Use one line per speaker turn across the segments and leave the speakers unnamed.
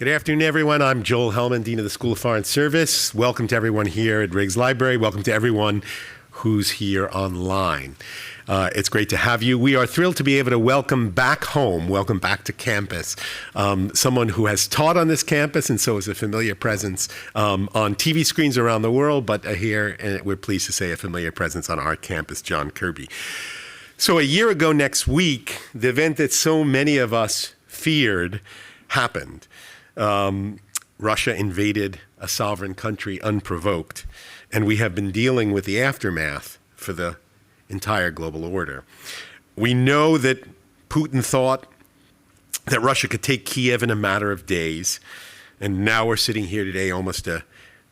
Good afternoon, everyone. I'm Joel Hellman, Dean of the School of Foreign Service. Welcome to everyone here at Riggs Library. Welcome to everyone who's here online. It's great to have you. We are thrilled to be able to welcome back home, welcome back to campus, someone who has taught on this campus and so is a familiar presence on TV screens around the world, but here, and we're pleased to say, a familiar presence on our campus, John Kirby. So a year ago next week, the event that so many of us feared happened. Russia invaded a sovereign country unprovoked, and we have been dealing with the aftermath for the entire global order. We know that Putin thought that Russia could take Kiev in a matter of days, and now we're sitting here today almost a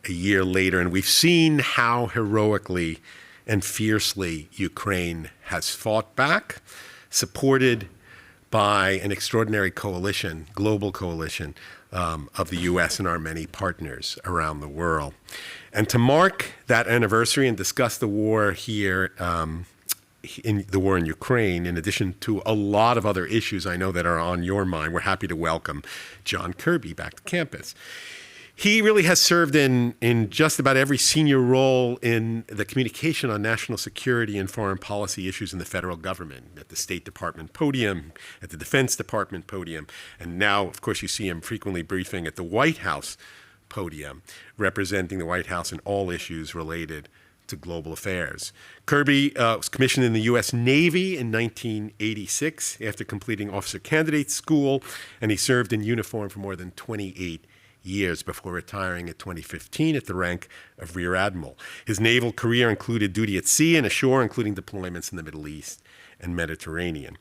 year later, and we've seen how heroically and fiercely Ukraine has fought back, supported by an extraordinary coalition, global coalition, of the U.S. and our many partners around the world. And to mark that anniversary and discuss the war here, in the war in Ukraine, in addition to a lot of other issues I know that are on your mind, we're happy to welcome John Kirby back to campus. He really has served in just about every senior role in the communication on national security and foreign policy issues in the federal government, at the State Department podium, at the Defense Department podium, and now, of course, you see him frequently briefing at the White House podium, representing the White House in all issues related to global affairs. Kirby was commissioned in the U.S. Navy in 1986 after completing officer candidate school, and he served in uniform for more than 28 years before retiring in 2015 at the rank of Rear Admiral. His naval career included duty at sea and ashore, including deployments in the Middle East and Mediterranean.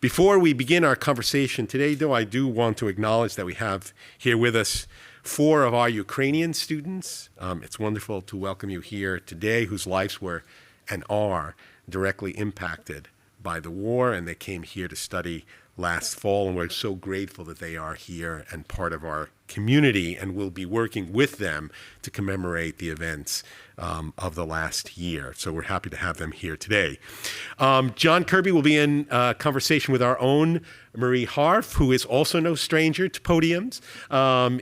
Before we begin our conversation today, though, I do want to acknowledge that we have here with us 4 of our Ukrainian students. It's wonderful to welcome you here today, whose lives were and are directly impacted by the war, and they came here to study last fall, and we're so grateful that they are here and part of our community, and we'll be working with them to commemorate the events of the last year. So we're happy to have them here today. John Kirby will be in conversation with our own Marie Harf, who is also no stranger to podiums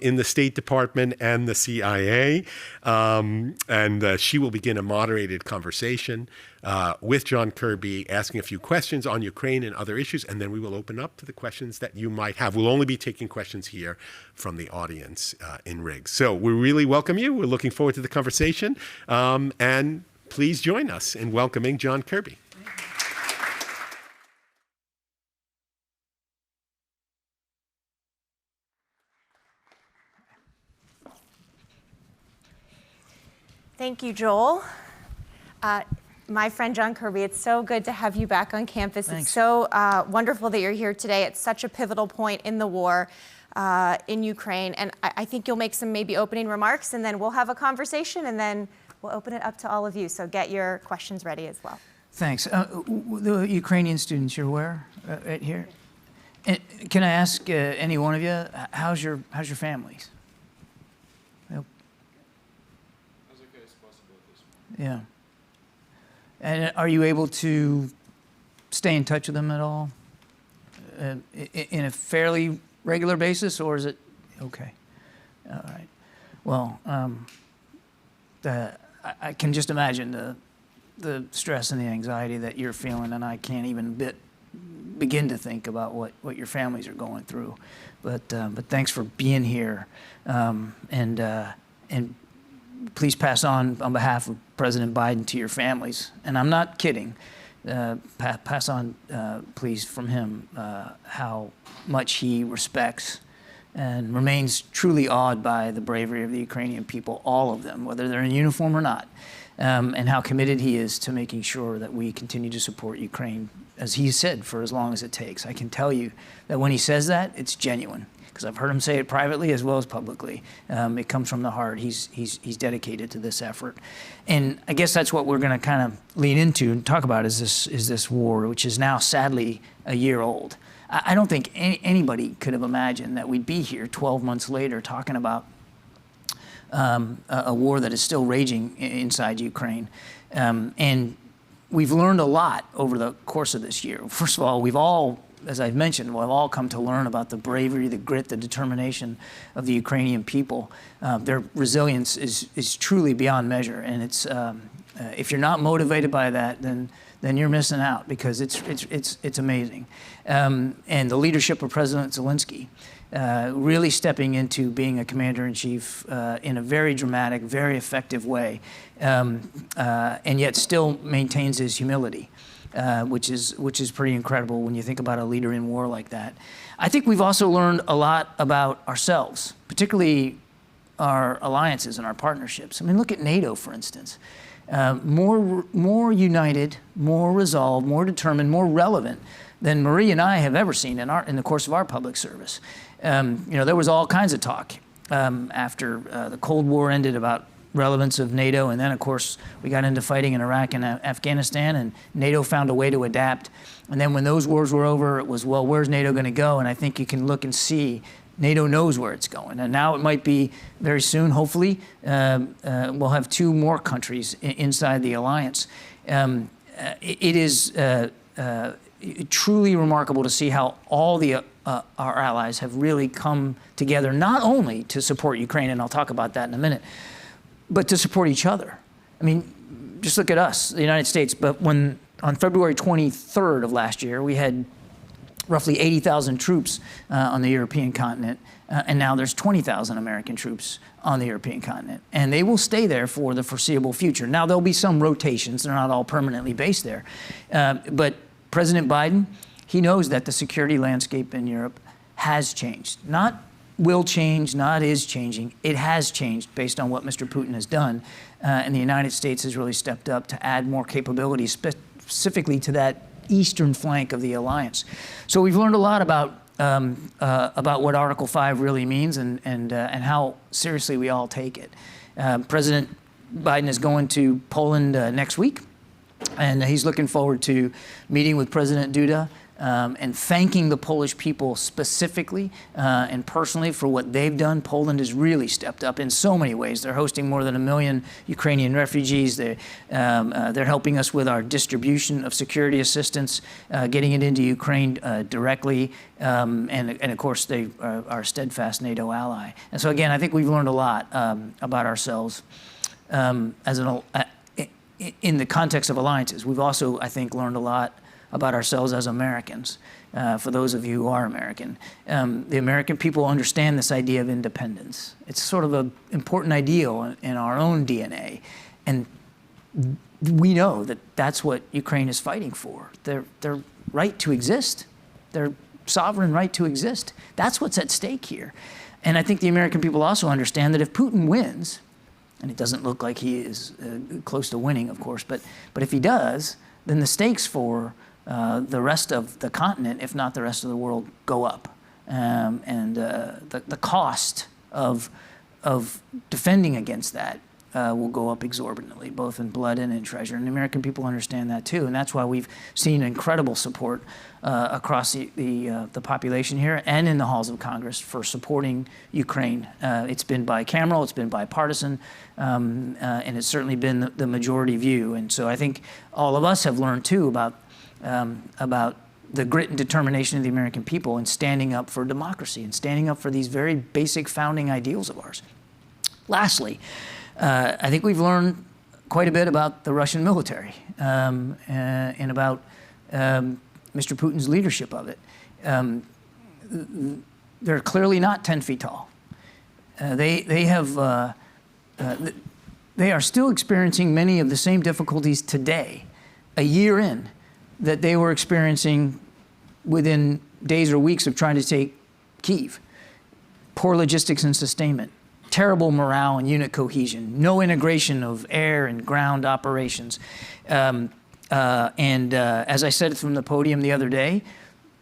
in the State Department and the CIA. And she will begin a moderated conversation with John Kirby, asking a few questions on Ukraine and other issues, and then we will open up to the questions that you might have. We'll only be taking questions here from the audience in Riggs. So we really welcome you. We're looking forward to the conversation. And please join us in welcoming John Kirby.
Thank you, Joel. My friend John Kirby, it's so good to have you back on campus.
Thanks.
It's so wonderful that you're here today. It's such a pivotal point in the war in Ukraine. And I think you'll make some maybe opening remarks, and then we'll have a conversation, and then we'll open it up to all of you. So get your questions ready as well.
Thanks. The Ukrainian students you're aware right here. And can I ask any one of you, how's your families? Yeah. And are you able to stay in touch with them at all in a fairly regular basis, or is it okay? All right. Well, I can just imagine the stress and the anxiety that you're feeling, and I can't even begin to think about what your families are going through. But thanks for being here, and please pass on behalf of President Biden to your families. And I'm not kidding. Pass on, please, from him how much he respects and remains truly awed by the bravery of the Ukrainian people, all of them, whether they're in uniform or not, and how committed he is to making sure that we continue to support Ukraine, as he said, for as long as it takes. I can tell you that when he says that, it's genuine, because I've heard him say it privately as well as publicly. It comes from the heart. He's dedicated to this effort. And I guess that's what we're going to kind of lean into and talk about is this war, which is now sadly a year old. I don't think anybody could have imagined that we'd be here 12 months later talking about a war that is still raging inside Ukraine. And we've learned a lot over the course of this year. First of all, we've all as I've mentioned, we've all come to learn about the bravery, the grit, the determination of the Ukrainian people. Their resilience is truly beyond measure, and it's if you're not motivated by that, then you're missing out, because it's amazing. And the leadership of President Zelensky, really stepping into being a commander-in-chief in a very dramatic, very effective way, and yet still maintains his humility. Which is pretty incredible when you think about a leader in war like that. I think we've also learned a lot about ourselves, particularly our alliances and our partnerships. I mean, look at NATO, for instance. More united, more resolved, more determined, more relevant than Marie and I have ever seen in the course of our public service. There was all kinds of talk after the Cold War ended about relevance of NATO, and then of course we got into fighting in Iraq and Afghanistan, and NATO found a way to adapt. And then when those wars were over, it was, well, where's NATO going to go? And I think you can look and see NATO knows where it's going. And now it might be very soon, hopefully, we'll have 2 more countries inside the alliance. It is truly remarkable to see how all our allies have really come together, not only to support Ukraine, and I'll talk about that in a minute, but to support each other. I mean, just look at us, the United States. But when on February 23rd of last year, we had roughly 80,000 troops on the European continent, and now there's 20,000 American troops on the European continent, and they will stay there for the foreseeable future. Now, there'll be some rotations. They're not all permanently based there. But President Biden, he knows that the security landscape in Europe has changed. Not will change, not is changing. It has changed based on what Mr. Putin has done. And the United States has really stepped up to add more capabilities, specifically to that eastern flank of the alliance. So we've learned a lot about what Article 5 really means and how seriously we all take it. President Biden is going to Poland next week, and he's looking forward to meeting with President Duda and thanking the Polish people specifically and personally for what they've done. Poland has really stepped up in so many ways. They're hosting more than 1 million Ukrainian refugees. They're helping us with our distribution of security assistance, getting it into Ukraine directly, and of course they are our steadfast NATO ally. And so again, I think we've learned a lot about ourselves in the context of alliances. We've also, I think, learned a lot about ourselves as Americans, for those of you who are American. The American people understand this idea of independence. It's sort of an important ideal in our own DNA. And we know that that's what Ukraine is fighting for. Their right to exist, their sovereign right to exist. That's what's at stake here. And I think the American people also understand that if Putin wins, and it doesn't look like he is close to winning, of course, but if he does, then the stakes for the rest of the continent, if not the rest of the world, go up. And the cost of defending against that will go up exorbitantly, both in blood and in treasure. And the American people understand that too. And that's why we've seen incredible support across the population here and in the halls of Congress for supporting Ukraine. It's been bicameral, it's been bipartisan, and it's certainly been the majority view. And so I think all of us have learned too about the grit and determination of the American people in standing up for democracy and standing up for these very basic founding ideals of ours. Lastly, I think we've learned quite a bit about the Russian military and about Mr. Putin's leadership of it. They're clearly not 10 feet tall. They are still experiencing many of the same difficulties today, a year in, that they were experiencing within days or weeks of trying to take Kyiv. Poor logistics and sustainment, terrible morale and unit cohesion, no integration of air and ground operations. And as I said from the podium the other day,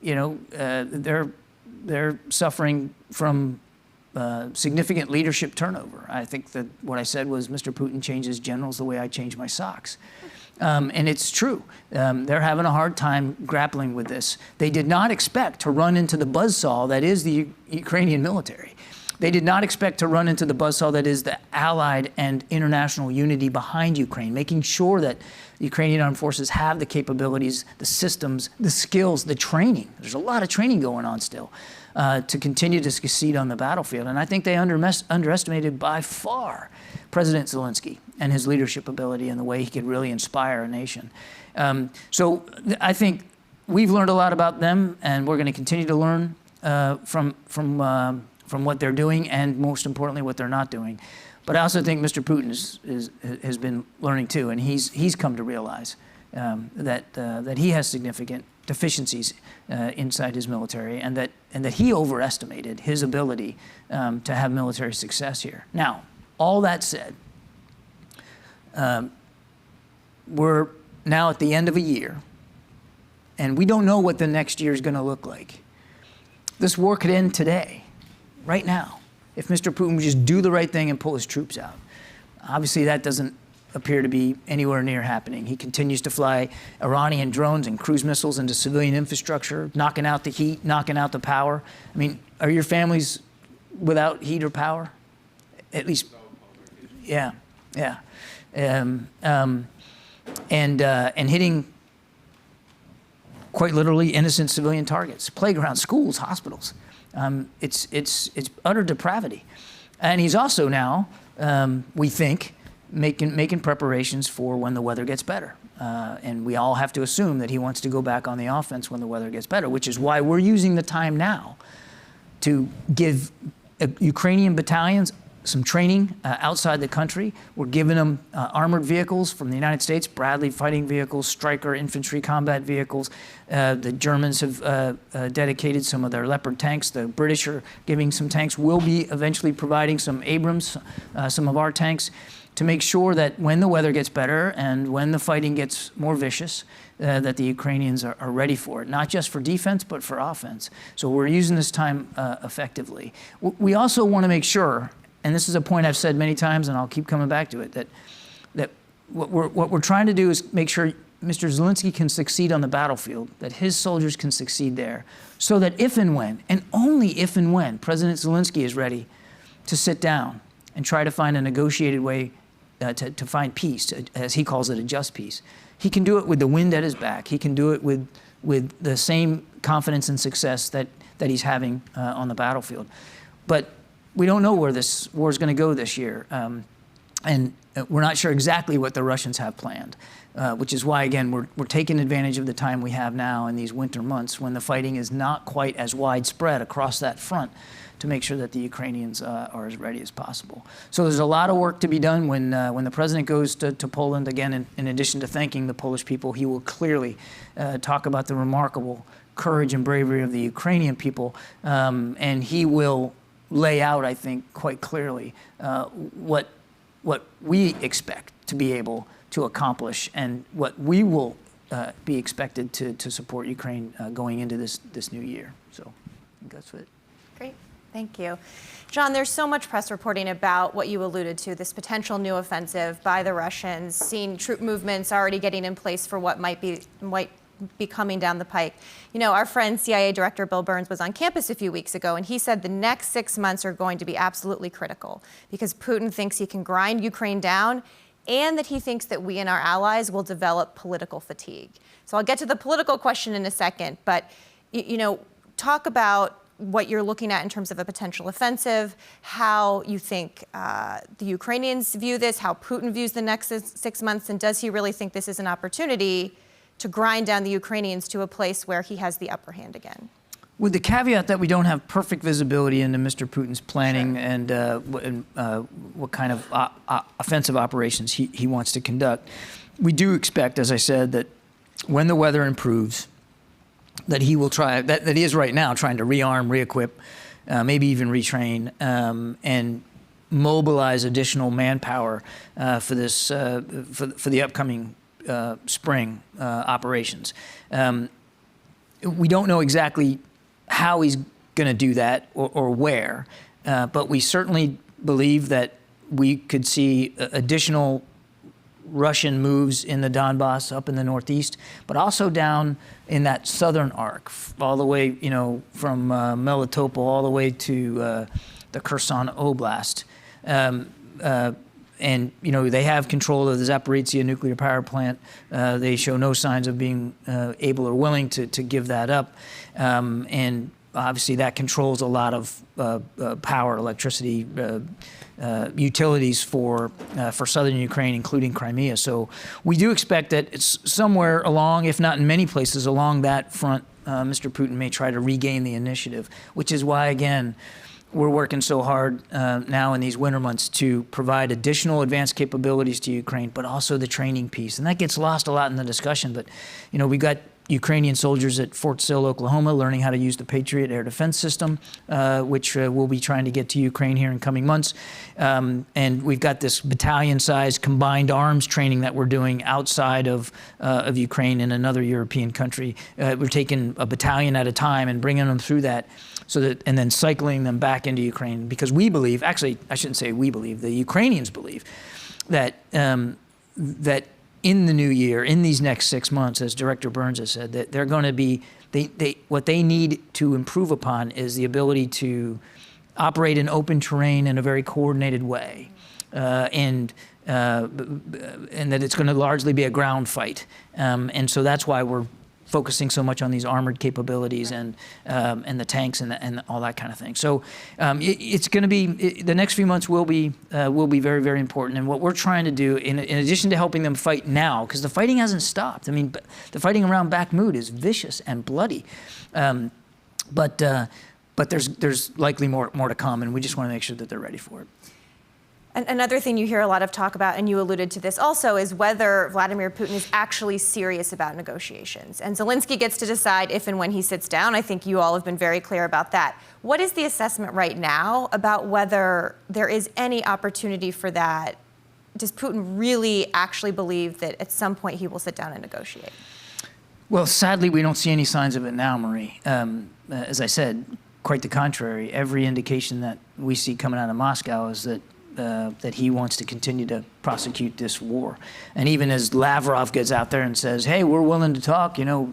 they're suffering from significant leadership turnover. I think that what I said was Mr. Putin changes generals the way I change my socks. And it's true. They're having a hard time grappling with this. They did not expect to run into the buzzsaw that is the Ukrainian military. They did not expect to run into the buzzsaw that is the allied and international unity behind Ukraine, making sure that the Ukrainian armed forces have the capabilities, the systems, the skills, the training. There's a lot of training going on still to continue to succeed on the battlefield. And I think they underestimated by far President Zelensky and his leadership ability and the way he could really inspire a nation. So I think we've learned a lot about them, and we're going to continue to learn from what they're doing, and most importantly, what they're not doing. But I also think Mr. Putin has been learning too, and he's come to realize that he has significant deficiencies inside his military, and that he overestimated his ability to have military success here. Now, all that said, we're now at the end of a year, and we don't know what the next year is going to look like. This war could end today, right now, if Mr. Putin would just do the right thing and pull his troops out. Obviously, that doesn't appear to be anywhere near happening. He continues to fly Iranian drones and cruise missiles into civilian infrastructure, knocking out the heat, knocking out the power. I mean, are your families without heat or power? At least, yeah. And hitting quite literally innocent civilian targets, playgrounds, schools, hospitals. It's utter depravity. And he's also now, we think, making preparations for when the weather gets better. And we all have to assume that he wants to go back on the offense when the weather gets better, which is why we're using the time now to give Ukrainian battalions some training outside the country. We're giving them armored vehicles from the United States, Bradley fighting vehicles, Stryker infantry combat vehicles. The Germans have dedicated some of their Leopard tanks. The British are giving some tanks. We'll be eventually providing some Abrams, some of our tanks, to make sure that when the weather gets better and when the fighting gets more vicious, that the Ukrainians are ready for it, not just for defense, but for offense. So we're using this time effectively. We also want to make sure, and this is a point I've said many times, and I'll keep coming back to it, that what we're trying to do is make sure Mr. Zelensky can succeed on the battlefield, that his soldiers can succeed there, so that if and when, and only if and when, President Zelensky is ready to sit down and try to find a negotiated way to find peace, as he calls it, a just peace. He can do it with the wind at his back. He can do it with the same confidence and success that he's having on the battlefield. But we don't know where this war is going to go this year. And we're not sure exactly what the Russians have planned, which is why, again, we're taking advantage of the time we have now in these winter months when the fighting is not quite as widespread across that front, to make sure that the Ukrainians are as ready as possible. So there's a lot of work to be done when the president goes to Poland. Again, in addition to thanking the Polish people, he will clearly talk about the remarkable courage and bravery of the Ukrainian people, and he will lay out, I think, quite clearly what we expect to be able to accomplish and what we will be expected to support Ukraine going into this new year. So I think that's it.
Great. Thank you. John, there's so much press reporting about what you alluded to, this potential new offensive by the Russians, seeing troop movements already getting in place for what might be coming down the pike. You know, our friend CIA Director Bill Burns was on campus a few weeks ago, and he said the next 6 months are going to be absolutely critical because Putin thinks he can grind Ukraine down and that he thinks that we and our allies will develop political fatigue. So I'll get to the political question in a second, but, you know, talk about what you're looking at in terms of a potential offensive, how you think the Ukrainians view this, how Putin views the next 6 months, and does he really think this is an opportunity to grind down the Ukrainians to a place where he has the upper hand again?
With the caveat that we don't have perfect visibility into Mr. Putin's planning and what kind of offensive operations he wants to conduct, we do expect, as I said, that when the weather improves, that he will try, that he is right now trying to rearm, re-equip, maybe even retrain, and mobilize additional manpower for this for the upcoming spring operations. We don't know exactly how he's going to do that or where, but we certainly believe that we could see additional Russian moves in the Donbass up in the northeast, but also down in that southern arc, all the way, you know, from Melitopol all the way to the Kherson Oblast. And, you know, they have control of the Zaporizhzhia nuclear power plant. They show no signs of being able or willing to give that up. And obviously that controls a lot of power, electricity, utilities for southern Ukraine, including Crimea. So we do expect that it's somewhere along, if not in many places along that front, Mr. Putin may try to regain the initiative, which is why, again, we're working so hard now in these winter months to provide additional advanced capabilities to Ukraine, but also the training piece. And that gets lost a lot in the discussion. But, you know, we got Ukrainian soldiers at Fort Sill, Oklahoma, learning how to use the Patriot air defense system, which we'll be trying to get to Ukraine here in coming months. And we've got this battalion-sized combined arms training that we're doing outside of Ukraine in another European country. We're taking a battalion at a time and bringing them through that, and then cycling them back into Ukraine, because we believe, actually, I shouldn't say we believe, the Ukrainians believe that that in the new year, in these next 6 months, as Director Burns has said, that they're going to be, what they need to improve upon is the ability to operate in open terrain in a very coordinated way, and that it's going to largely be a ground fight. And so that's why we're focusing so much on these armored capabilities and the tanks and all that kind of thing. So it's going to be, the next few months will be very, very important. And what we're trying to do, in addition to helping them fight now, because the fighting hasn't stopped. I mean, the fighting around Bakhmut is vicious and bloody, but there's likely more to come, and we just want to make sure that they're ready for it.
Another thing you hear a lot of talk about, and you alluded to this also, is whether Vladimir Putin is actually serious about negotiations. And Zelensky gets to decide if and when he sits down. I think you all have been very clear about that. What is the assessment right now about whether there is any opportunity for that? Does Putin really actually believe that at some point he will sit down and negotiate?
Well, sadly, we don't see any signs of it now, Marie. As I said, quite the contrary. Every indication that we see coming out of Moscow is that he wants to continue to prosecute this war. And even as Lavrov gets out there and says, hey, we're willing to talk, you know,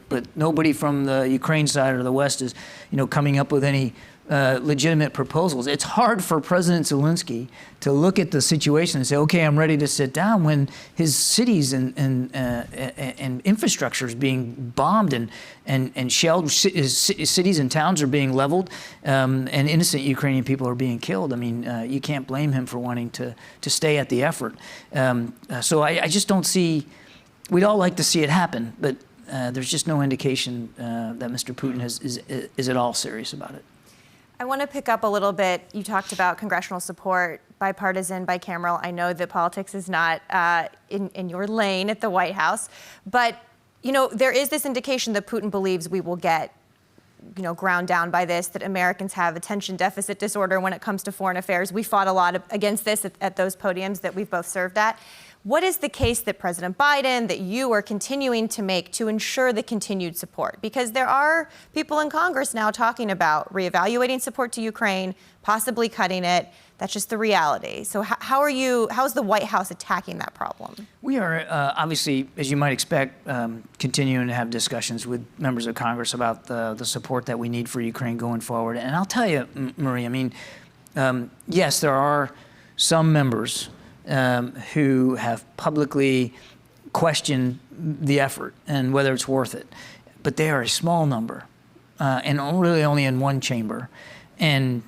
but nobody from the Ukraine side or the West is, you know, coming up with any legitimate proposals. It's hard for President Zelensky to look at the situation and say, okay, I'm ready to sit down, when his cities and infrastructure is being bombed and shelled. His cities and towns are being leveled, and innocent Ukrainian people are being killed. I mean, you can't blame him for wanting to stay at the effort. So I just don't see, we'd all like to see it happen, but there's just no indication that Mr. Putin is at all serious about it.
I want to pick up a little bit. You talked about congressional support, bipartisan, bicameral. I know that politics is not in your lane at the White House, but you know, there is this indication that Putin believes we will get, you know, ground down by this, that Americans have attention deficit disorder when it comes to foreign affairs. We fought a lot against this at those podiums that we've both served at. What is the case that President Biden, that you are continuing to make to ensure the continued support? Because there are people in Congress now talking about reevaluating support to Ukraine, possibly cutting it. That's just the reality. So how is the White House attacking that problem?
We are obviously, as you might expect, continuing to have discussions with members of Congress about the support that we need for Ukraine going forward. And I'll tell you, Marie, I mean, yes, there are some members who have publicly questioned the effort and whether it's worth it. But they are a small number, and really only in one chamber. And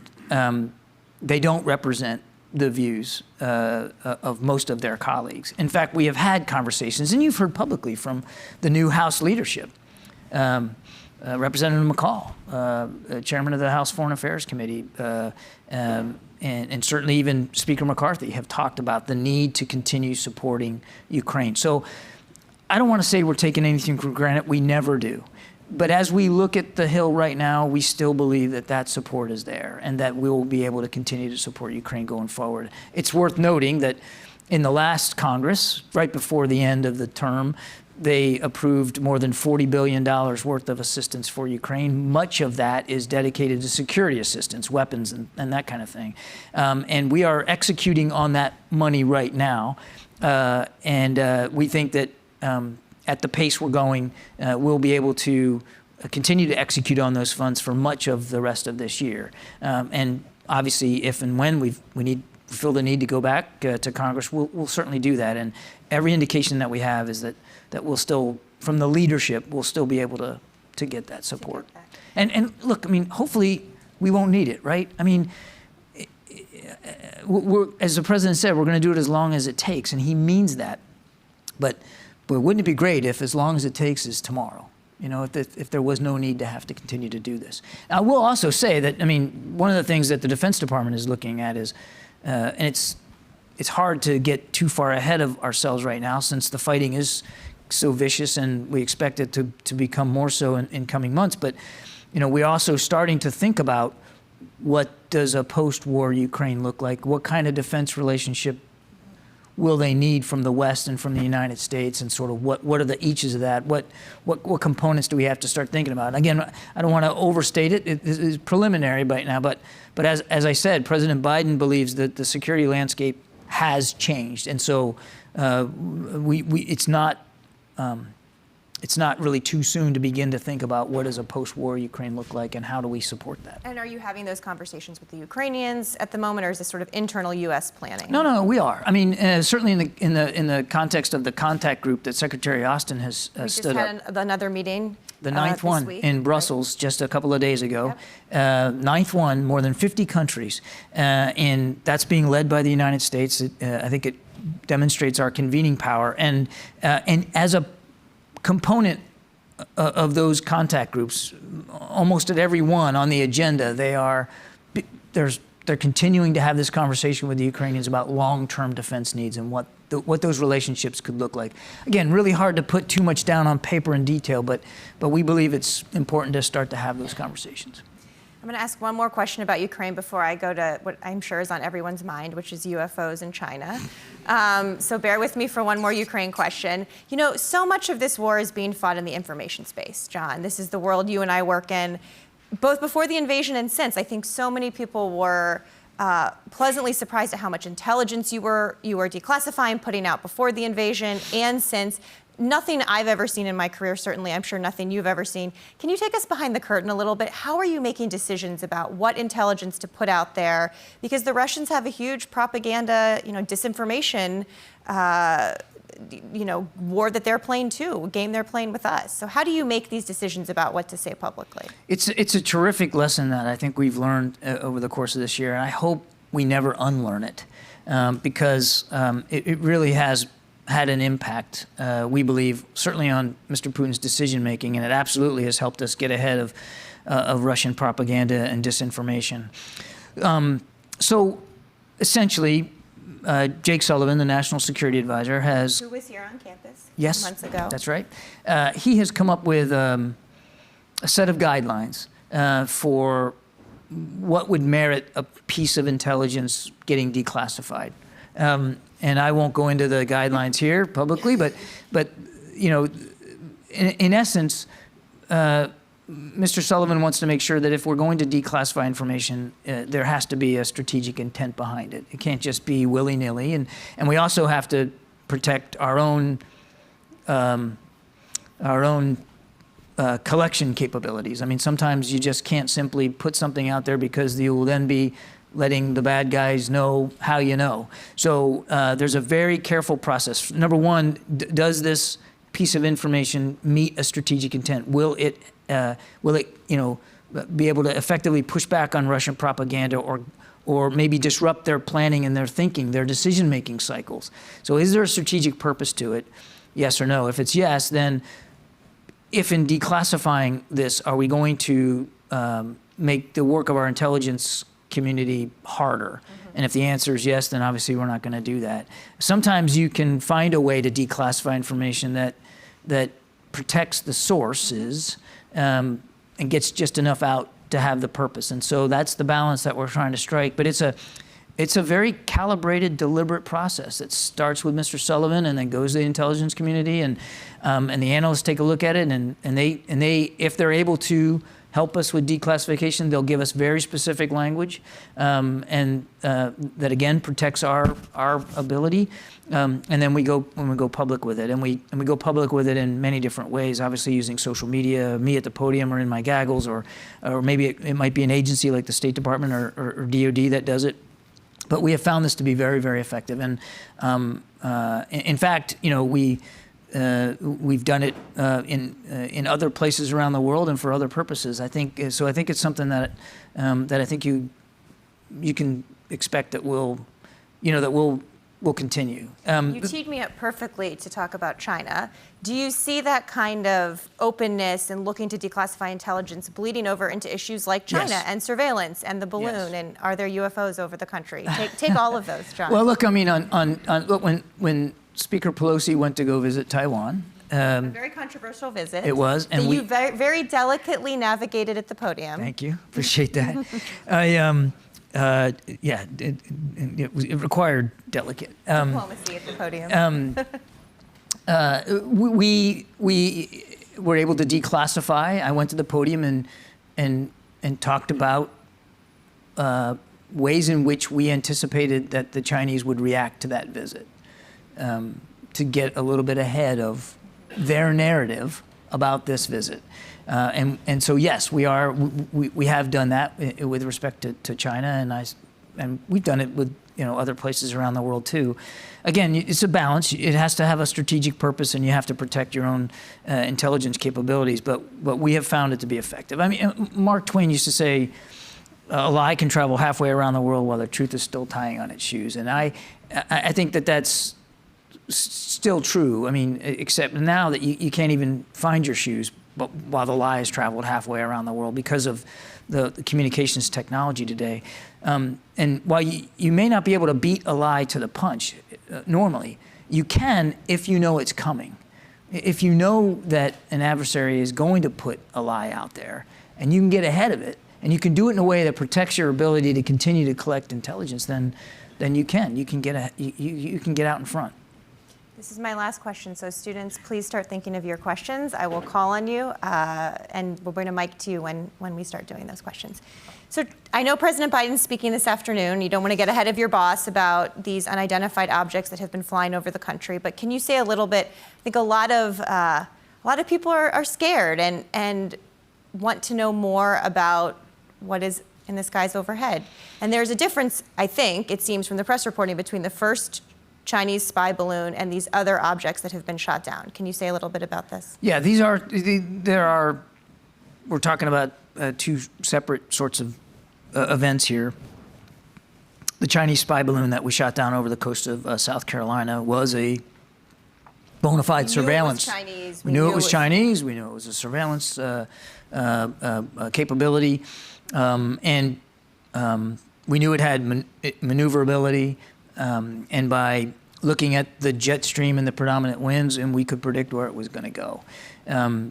they don't represent the views of most of their colleagues. In fact, we have had conversations, and you've heard publicly from the new House leadership, Representative McCall, chairman of the House Foreign Affairs Committee, and certainly even Speaker McCarthy have talked about the need to continue supporting Ukraine. So I don't want to say we're taking anything for granted. We never do. But as we look at the Hill right now, we still believe that that support is there and that we will be able to continue to support Ukraine going forward. It's worth noting that in the last Congress, right before the end of the term, they approved more than $40 billion worth of assistance for Ukraine. Much of that is dedicated to security assistance, weapons, and that kind of thing. And we are executing on that money right now. And we think that at the pace we're going, we'll be able to continue to execute on those funds for much of the rest of this year. And obviously, if and when we feel the need to go back to Congress, we'll certainly do that. And every indication that we have is that we'll still, from the leadership, we'll still be able to get that support. And look, I mean, hopefully we won't need it, right? I mean, as the president said, we're going to do it as long as it takes, and he means that. But wouldn't it be great if as long as it takes is tomorrow? You know, if there was no need to have to continue to do this. I will also say that, I mean, one of the things that the Defense Department is looking at is, and it's hard to get too far ahead of ourselves right now since the fighting is so vicious and we expect it to become more so in coming months. But, you know, we're also starting to think about what does a post-war Ukraine look like? What kind of defense relationship will they need from the West and from the United States, and sort of what are the eaches of that? What components do we have to start thinking about? Again, I don't want to overstate it. It is preliminary right now, but as I said, President Biden believes that the security landscape has changed, and so it's not really too soon to begin to think about what does a post-war Ukraine look like and how do we support that.
And are you having those conversations with the Ukrainians at the moment, or is this sort of internal U.S. planning?
No, we are. I mean, certainly in the context of the contact group that Secretary Austin has stood up.
We just had another meeting.
The ninth one
week,
in Brussels just a couple of days ago. Yep. Ninth one, more than 50 countries, and that's being led by the United States. I think it demonstrates our convening power, and as a component of those contact groups, almost at every one on the agenda, they're continuing to have this conversation with the Ukrainians about long-term defense needs and what those relationships could look like. Again, really hard to put too much down on paper in detail, but we believe it's important to start to have those conversations.
I'm going to ask one more question about Ukraine before I go to what I'm sure is on everyone's mind, which is UFOs in China. So bear with me for one more Ukraine question. You know, so much of this war is being fought in the information space, John. This is the world you and I work in, both before the invasion and since. I think so many people were pleasantly surprised at how much intelligence you were declassifying, putting out before the invasion and since. Nothing I've ever seen in my career, certainly, I'm sure nothing you've ever seen. Can you take us behind the curtain a little bit? How are you making decisions about what intelligence to put out there? Because the Russians have a huge propaganda, disinformation, war that they're playing too, a game they're playing with us. So how do you make these decisions about what to say publicly?
It's a terrific lesson that I think we've learned over the course of this year, and I hope we never unlearn it, because it really has had an impact, we believe, certainly on Mr. Putin's decision-making, and it absolutely has helped us get ahead of Russian propaganda and disinformation. So essentially, Jake Sullivan, the National Security Advisor,
who was here on campus months ago.
That's right. He has come up with a set of guidelines for what would merit a piece of intelligence getting declassified. And I won't go into the guidelines here publicly, but in essence, Mr. Sullivan wants to make sure that if we're going to declassify information, there has to be a strategic intent behind it. It can't just be willy-nilly, and we also have to protect our own collection capabilities. I mean, sometimes you just can't simply put something out there because you will then be letting the bad guys know how you know. So there's a very careful process. Number one, does this piece of information meet a strategic intent? Will it be able to effectively push back on Russian propaganda or maybe disrupt their planning and their thinking, their decision-making cycles? So is there a strategic purpose to it? Yes or no? If it's yes, then if in declassifying this, are we going to make the work of our intelligence community harder? And if the answer is yes, then obviously we're not going to do that. Sometimes you can find a way to declassify information that protects the sources and gets just enough out to have the purpose. And so that's the balance that we're trying to strike. But it's a very calibrated, deliberate process that starts with Mr. Sullivan and then goes to the intelligence community, and the analysts take a look at it, and they if they're able to help us with declassification. They'll give us very specific language, and that again protects our ability. And then we go public with it, and we go public with it in many different ways. Obviously, using social media, me at the podium or in my gaggles, or maybe it might be an agency like the State Department or DoD that does it. But we have found this to be very, very effective. And in fact, we've done it in other places around the world and for other purposes. I think it's something that I think you can expect that will continue.
You teed me up perfectly to talk about China. Do you see that kind of openness and looking to declassify intelligence bleeding over into issues like China
Yes.
and surveillance and the balloon?
Yes.
And are there UFOs over the country? Take all of those, John.
Well, look, I mean, look, when Speaker Pelosi went to go visit Taiwan,
a very controversial visit.
it was, and
that you very, very delicately navigated at the podium.
Thank you, appreciate that. It required delicate.
Diplomacy at the podium.
We were able to declassify. I went to the podium and talked about ways in which we anticipated that the Chinese would react to that visit, to get a little bit ahead of their narrative about this visit. And so yes, we have done that with respect to China, and we've done it with other places around the world too. Again, it's a balance. It has to have a strategic purpose, and you have to protect your own intelligence capabilities. But we have found it to be effective. I mean, Mark Twain used to say, "A lie can travel halfway around the world while the truth is still tying on its shoes." And I think that's still true. I mean, except now that you can't even find your shoes, but while the lie has traveled halfway around the world because of the communications technology today. And while you may not be able to beat a lie to the punch normally, you can if you know it's coming. If you know that an adversary is going to put a lie out there, and you can get ahead of it, and you can do it in a way that protects your ability to continue to collect intelligence, then you can get out in front.
This is my last question, so students, please start thinking of your questions. I will call on you, and we'll bring a mic to you when we start doing those questions. So I know President Biden's speaking this afternoon. You don't want to get ahead of your boss about these unidentified objects that have been flying over the country, but can you say a little bit? I think a lot of people are scared and want to know more about what is in the skies overhead. And there's a difference, I think, it seems from the press reporting, between the first Chinese spy balloon and these other objects that have been shot down. Can you say a little bit about this?
Yeah, we're talking about two separate sorts of events here. The Chinese spy balloon that we shot down over the coast of South Carolina was a bona fide surveillance. We knew it was Chinese. We knew it was a surveillance capability, and we knew it had maneuverability. And by looking at the jet stream and the predominant winds, and we could predict where it was going to go.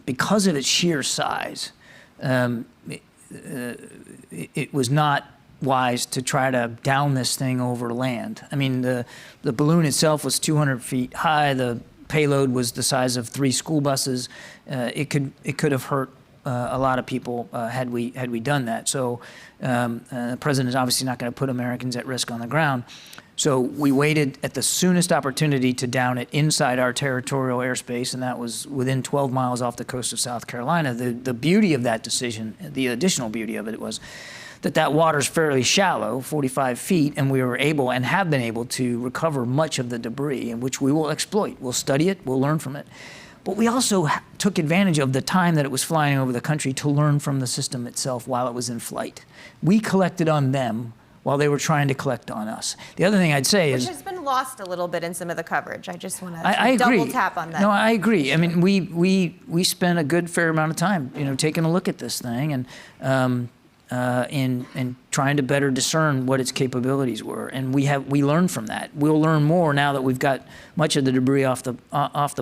Because of its sheer size, it was not wise to try to down this thing over land. I mean, the balloon itself was 200 feet high. The payload was the size of 3 school buses. It could have hurt a lot of people had we done that. So the president is obviously not going to put Americans at risk on the ground. So we waited at the soonest opportunity to down it inside our territorial airspace, and that was within 12 miles off the coast of South Carolina. The beauty of that decision, the additional beauty of it, was that water's fairly shallow, 45 feet, and we were able and have been able to recover much of the debris, which we will exploit. We'll study it, we'll learn from it. But we also took advantage of the time that it was flying over the country to learn from the system itself while it was in flight. We collected on them while they were trying to collect on us. The other thing I'd say is...
Which has been lost a little bit in some of the coverage. I just want to
double
tap on that.
No, I agree. I mean, we spent a good fair amount of time, taking a look at this thing and trying to better discern what its capabilities were. And we learned from that. We'll learn more now that we've got much of the debris off the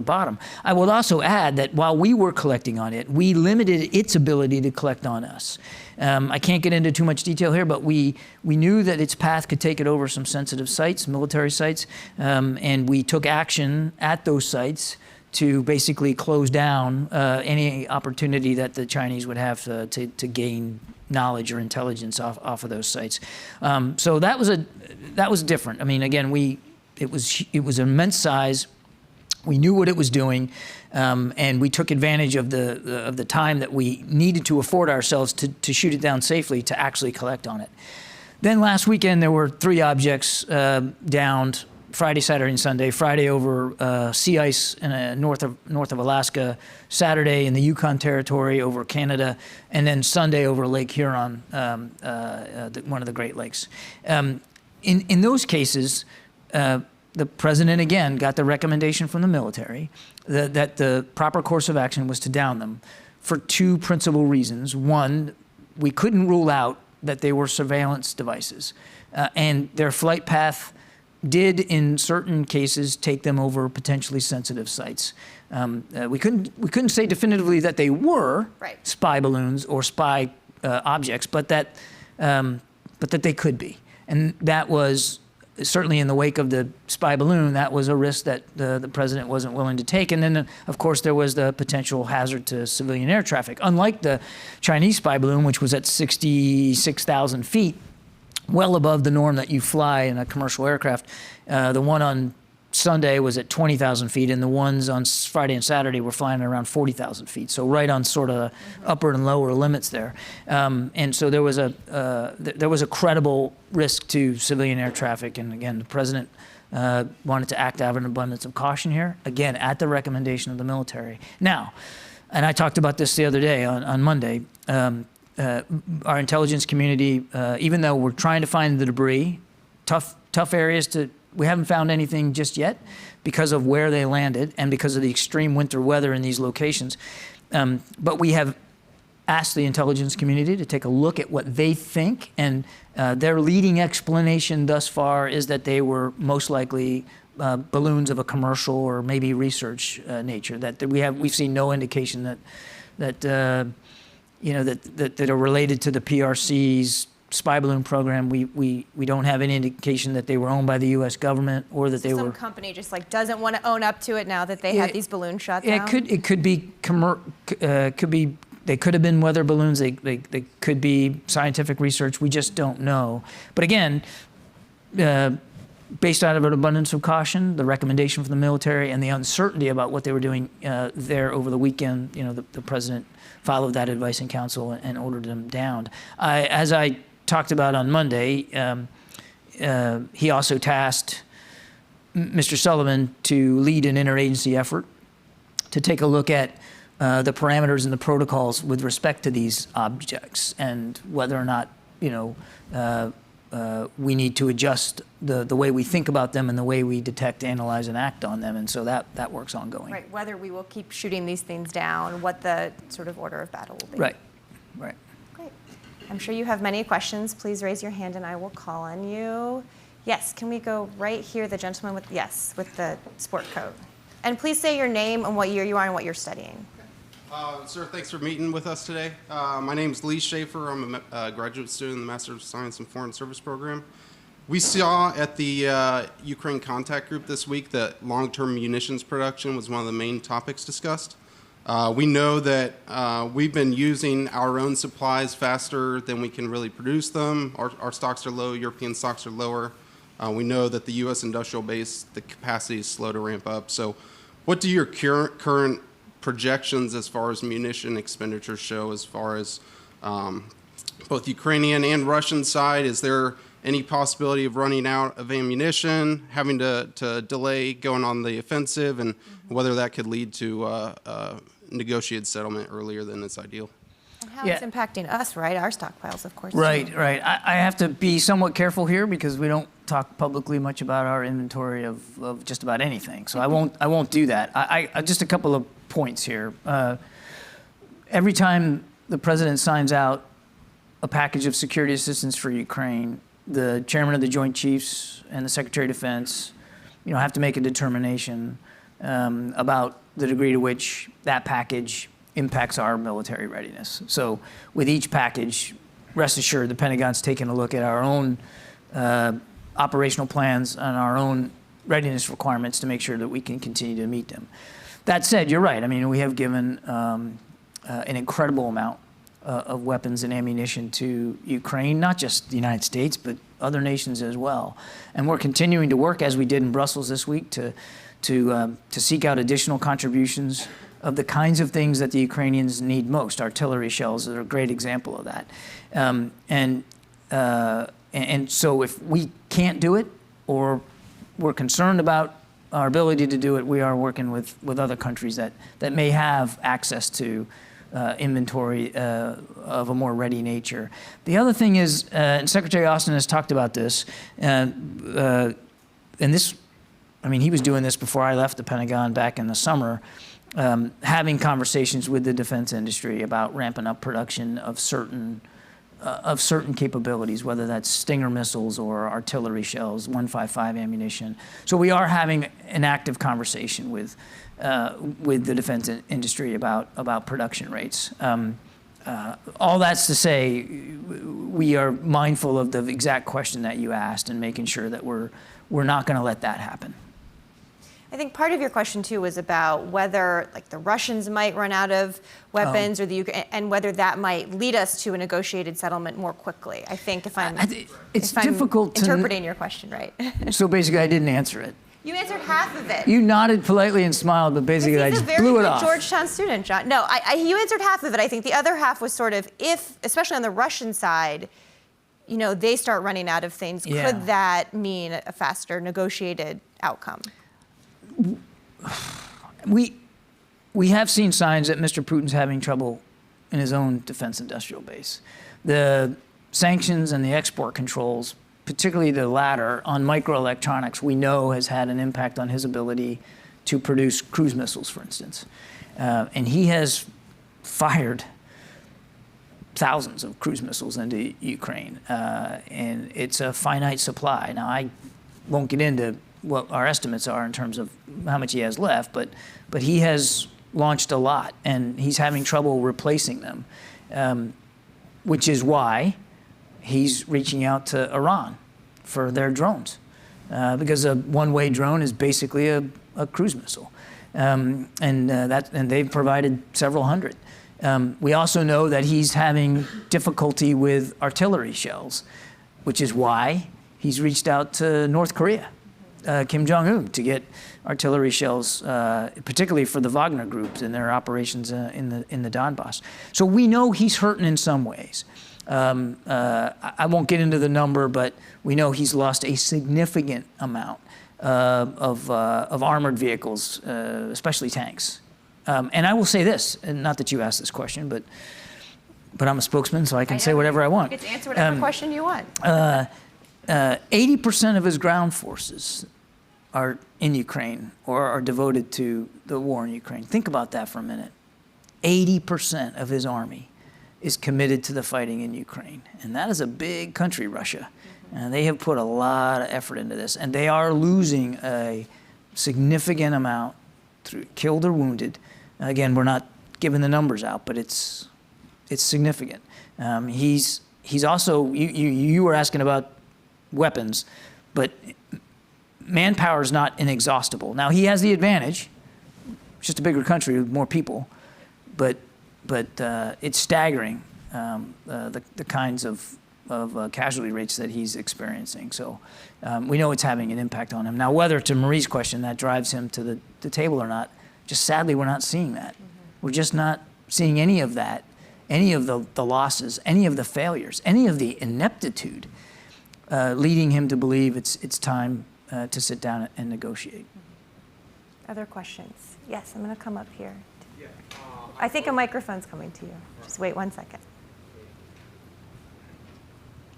bottom. I will also add that while we were collecting on it, we limited its ability to collect on us. I can't get into too much detail here, but we knew that its path could take it over some sensitive sites, military sites, and we took action at those sites to basically close down any opportunity that the Chinese would have to gain knowledge or intelligence off of those sites. So that was different. I mean, again, it was immense size. We knew what it was doing, and we took advantage of the time that we needed to afford ourselves to shoot it down safely to actually collect on it. Then last weekend there were 3 objects downed. Friday, Saturday, and Sunday. Friday over sea ice in north of Alaska. Saturday in the Yukon Territory over Canada, and then Sunday over Lake Huron, one of the Great Lakes. In those cases, the president again got the recommendation from the military that the proper course of action was to down them for 2 principal reasons. One, we couldn't rule out that they were surveillance devices, and their flight path did in certain cases take them over potentially sensitive sites. We couldn't say definitively that they were spy balloons or spy objects, but that they could be, and that was certainly in the wake of the spy balloon. That was a risk that the president wasn't willing to take. And then, of course, there was the potential hazard to civilian air traffic. Unlike the Chinese spy balloon, which was at 66,000 feet, well above the norm that you fly in a commercial aircraft. The one on Sunday was at 20,000 feet, and the ones on Friday and Saturday were flying at around 40,000 feet. So right on sort of upper and lower limits there. And so there was a credible risk to civilian air traffic. And again, the president wanted to act out of an abundance of caution here, again, at the recommendation of the military. Now, and I talked about this the other day on Monday, our intelligence community, even though we're trying to find the debris, tough areas we haven't found anything just yet because of where they landed and because of the extreme winter weather in these locations. But we have asked the intelligence community to take a look at what they think, and their leading explanation thus far is that they were most likely balloons of a commercial or maybe research nature. That we've seen no indication that are related to the PRC's spy balloon program. We don't have any indication that they were owned by the U.S. government or that they were.
Some company just doesn't want to own up to it now that they had these balloons shot down.
It could be they could have been weather balloons. They could be scientific research. We just don't know. But again, based out of an abundance of caution, the recommendation from the military, and the uncertainty about what they were doing there over the weekend, the president followed that advice and counsel and ordered them downed. As I talked about on Monday, he also tasked Mr. Sullivan to lead an interagency effort to take a look at the parameters and the protocols with respect to these objects and whether or not we need to adjust the way we think about them and the way we detect, analyze, and act on them. And so that work's ongoing.
Right, whether we will keep shooting these things down, what the sort of order of battle will be.
Right.
Great. I'm sure you have many questions. Please raise your hand and I will call on you. Yes, can we go right here, the gentleman with the sport coat. And please say your name and what year you are and what you're studying.
Sir, thanks for meeting with us today. My name is Shafer. I'm a graduate student in the Master of Science in Foreign Service program. We saw at the Ukraine contact group this week that long-term munitions production was one of the main topics discussed. We know that we've been using our own supplies faster than we can really produce them. Our stocks are low, European stocks are lower. We know that the U.S. industrial base, the capacity is slow to ramp up. So what do your current projections as far as munition expenditures show as far as both Ukrainian and Russian side? Is there any possibility of running out of ammunition, having to delay going on the offensive, and whether that could lead to a negotiated settlement earlier than is ideal?
And how it's impacting us, right? Our stockpiles, of course.
Right. I have to be somewhat careful here because we don't talk publicly much about our inventory of just about anything. So I won't do that. I just a couple of points here. Every time the president signs out a package of security assistance for Ukraine, the chairman of the Joint Chiefs and the Secretary of Defense, have to make a determination about the degree to which that package impacts our military readiness. So with each package, rest assured, the Pentagon's taking a look at our own operational plans and our own readiness requirements to make sure that we can continue to meet them. That said, you're right. I mean, we have given an incredible amount of weapons and ammunition to Ukraine, not just the United States, but other nations as well. And we're continuing to work, as we did in Brussels this week, to seek out additional contributions of the kinds of things that the Ukrainians need most. Artillery shells are a great example of that. And so if we can't do it, or we're concerned about our ability to do it, we are working with other countries that may have access to inventory of a more ready nature. The other thing is, and Secretary Austin has talked about this, and this, I mean, he was doing this before I left the Pentagon back in the summer, having conversations with the defense industry about ramping up production of certain capabilities, whether that's Stinger missiles or artillery shells, 155 ammunition. So we are having an active conversation with the defense industry about production rates. All that's to say, we are mindful of the exact question that you asked and making sure that we're not going to let that happen.
I think part of your question too was about whether, like, the Russians might run out of weapons, or and whether that might lead us to a negotiated settlement more quickly. I think if I'm interpreting your question right.
So basically, I didn't answer it.
You answered half of it.
You nodded politely and smiled, but basically I just blew it off.
He's a very good Georgetown student, John. No, you answered half of it. I think the other half was sort of, if, especially on the Russian side, you know, they start running out of things, could that mean a faster negotiated outcome?
We have seen signs that Mr. Putin's having trouble in his own defense industrial base. The sanctions and the export controls, particularly the latter on microelectronics, we know has had an impact on his ability to produce cruise missiles, for instance. And he has fired thousands of cruise missiles into Ukraine, and it's a finite supply. Now, I won't get into what our estimates are in terms of how much he has left, but he has launched a lot, and he's having trouble replacing them, which is why he's reaching out to Iran for their drones, because a one-way drone is basically a cruise missile, and they've provided several hundred. We also know that he's having difficulty with artillery shells, which is why he's reached out to North Korea, Kim Jong-un, to get artillery shells, particularly for the Wagner groups and their operations in the Donbass. So we know he's hurting in some ways. I won't get into the number, but we know he's lost a significant amount of armored vehicles, especially tanks. And I will say this, and not that you asked this question, but I'm a spokesman, so I can say whatever I want.
You get to answer whatever question you want.
80% of his ground forces are in Ukraine or are devoted to the war in Ukraine. Think about that for a minute. 80% of his army is committed to the fighting in Ukraine. And that is a big country, Russia. And they have put a lot of effort into this. And they are losing a significant amount through killed or wounded. Again, we're not giving the numbers out, but it's significant. He's also, you were asking about weapons, but manpower is not inexhaustible. Now, he has the advantage. It's just a bigger country with more people, but it's staggering, the kinds of casualty rates that he's experiencing. So we know it's having an impact on him. Now, whether, to Marie's question, that drives him to the table or not, just sadly, we're not seeing that. We're just not seeing any of that, any of the losses, any of the failures, any of the ineptitude leading him to believe it's time to sit down and negotiate.
Other questions? Yes, I'm going to come up here. I think a microphone's coming to you. Just wait 1 second.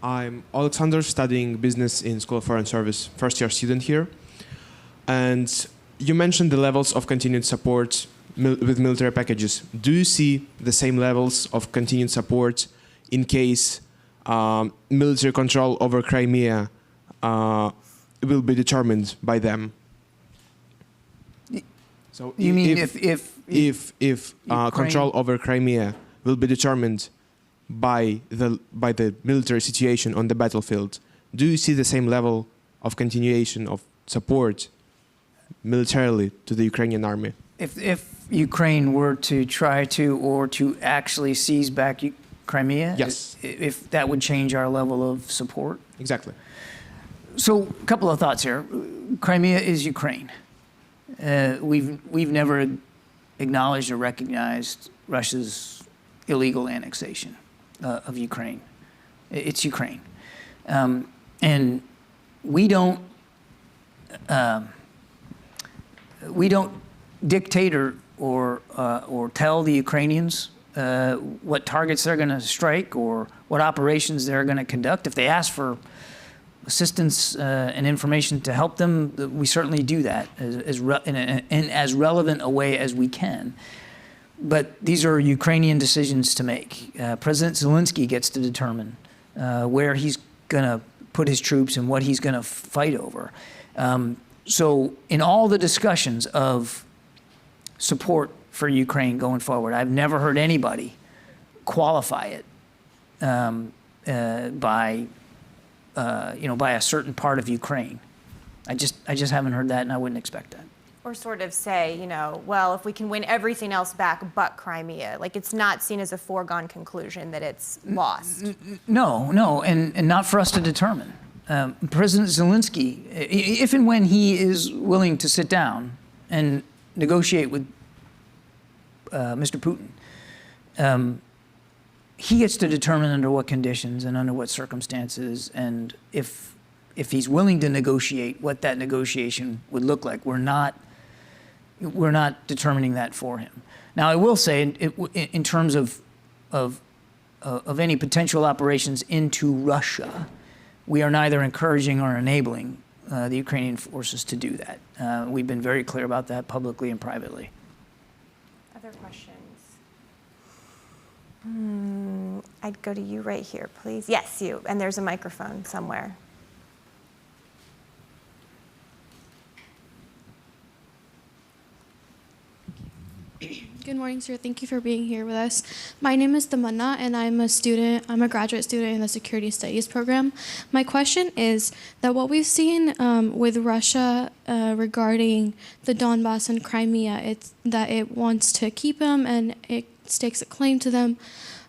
I'm Alexander, studying business in School of Foreign Service, first-year student here. And you mentioned the levels of continued support with military packages. Do you see the same levels of continued support in case military control over Crimea will be determined by them? So
you mean if
control over Crimea will be determined by the military situation on the battlefield, do you see the same level of continuation of support militarily to the Ukrainian army?
if Ukraine were to try to or to actually seize back Crimea,
Yes.
if that would change our level of support?
Exactly.
So a couple of thoughts here. Crimea is Ukraine. We've never acknowledged or recognized Russia's illegal annexation of Ukraine. It's Ukraine. And we don't dictate or tell the Ukrainians what targets they're going to strike or what operations they're going to conduct. If they ask for assistance and information to help them, we certainly do that in as relevant a way as we can. But these are Ukrainian decisions to make. President Zelensky gets to determine where he's going to put his troops and what he's going to fight over. So in all the discussions of support for Ukraine going forward, I've never heard anybody qualify it by a certain part of Ukraine. I just haven't heard that, and I wouldn't expect that.
Or sort of say, well, if we can win everything else back but Crimea, like it's not seen as a foregone conclusion that it's lost.
No, and not for us to determine. President Zelensky, if and when he is willing to sit down and negotiate with Mr. Putin, he gets to determine under what conditions and under what circumstances, and if he's willing to negotiate, what that negotiation would look like. We're not determining that for him. Now, I will say, in terms of any potential operations into Russia, we are neither encouraging or enabling the Ukrainian forces to do that. We've been very clear about that publicly and privately.
Other questions? I'd go to you right here, please. Yes, you. And there's a microphone somewhere.
Good morning, sir. Thank you for being here with us. My name is Tamanna, and I'm a graduate student in the Security Studies program. My question is that what we've seen with Russia regarding the Donbass and Crimea, it's that it wants to keep them and it stakes a claim to them.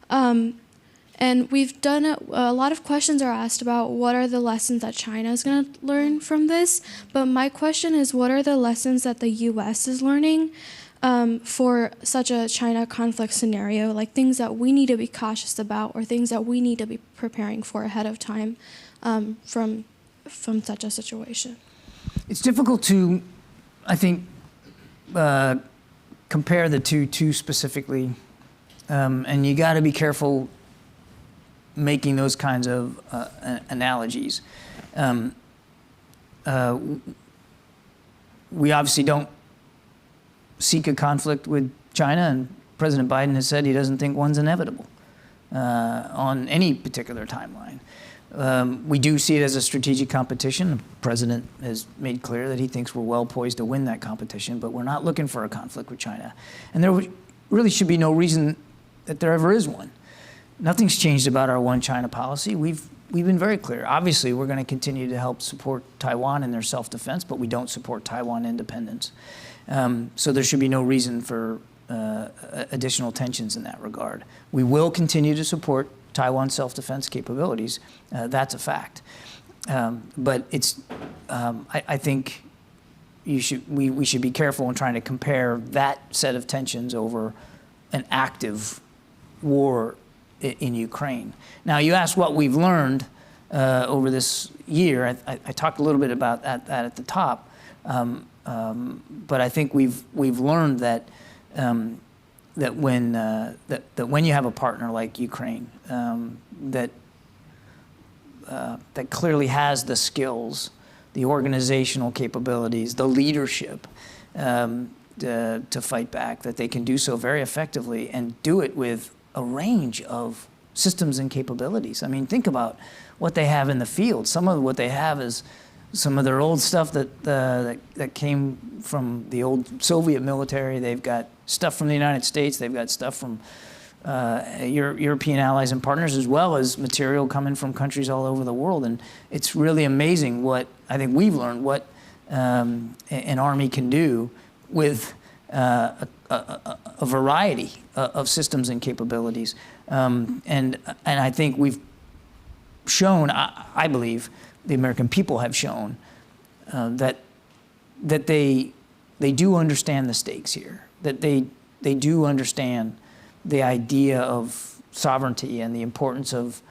And we've done a lot of questions are asked about what are the lessons that China is going to learn from this. But my question is, what are the lessons that the U.S. is learning for such a China conflict scenario, like things that we need to be cautious about or things that we need to be preparing for ahead of time from such a situation?
It's difficult to, I think, compare the two too specifically, and you got to be careful making those kinds of analogies. We obviously don't seek a conflict with China, and President Biden has said he doesn't think one's inevitable on any particular timeline. We do see it as a strategic competition. The president has made clear that he thinks we're well poised to win that competition, but we're not looking for a conflict with China. And there really should be no reason that there ever is one. Nothing's changed about our one China policy. We've been very clear. Obviously, we're going to continue to help support Taiwan in their self-defense, but we don't support Taiwan independence. So there should be no reason for additional tensions in that regard. We will continue to support Taiwan's self-defense capabilities. That's a fact. But it's, I think we should be careful in trying to compare that set of tensions over an active war in Ukraine. Now, you asked what we've learned over this year. I talked a little bit about that at the top. But I think we've learned that that when you have a partner like Ukraine that clearly has the skills, the organizational capabilities, the leadership to fight back, that they can do so very effectively and do it with a range of systems and capabilities. I mean, think about what they have in the field. Some of what they have is some of their old stuff that came from the old Soviet military. They've got stuff from the United States. They've got stuff from European allies and partners, as well as material coming from countries all over the world. And it's really amazing what I think we've learned what an army can do with a variety of systems and capabilities. And I think we've shown, I believe, the American people have shown that they do understand the stakes here, that they do understand the idea of sovereignty and the importance of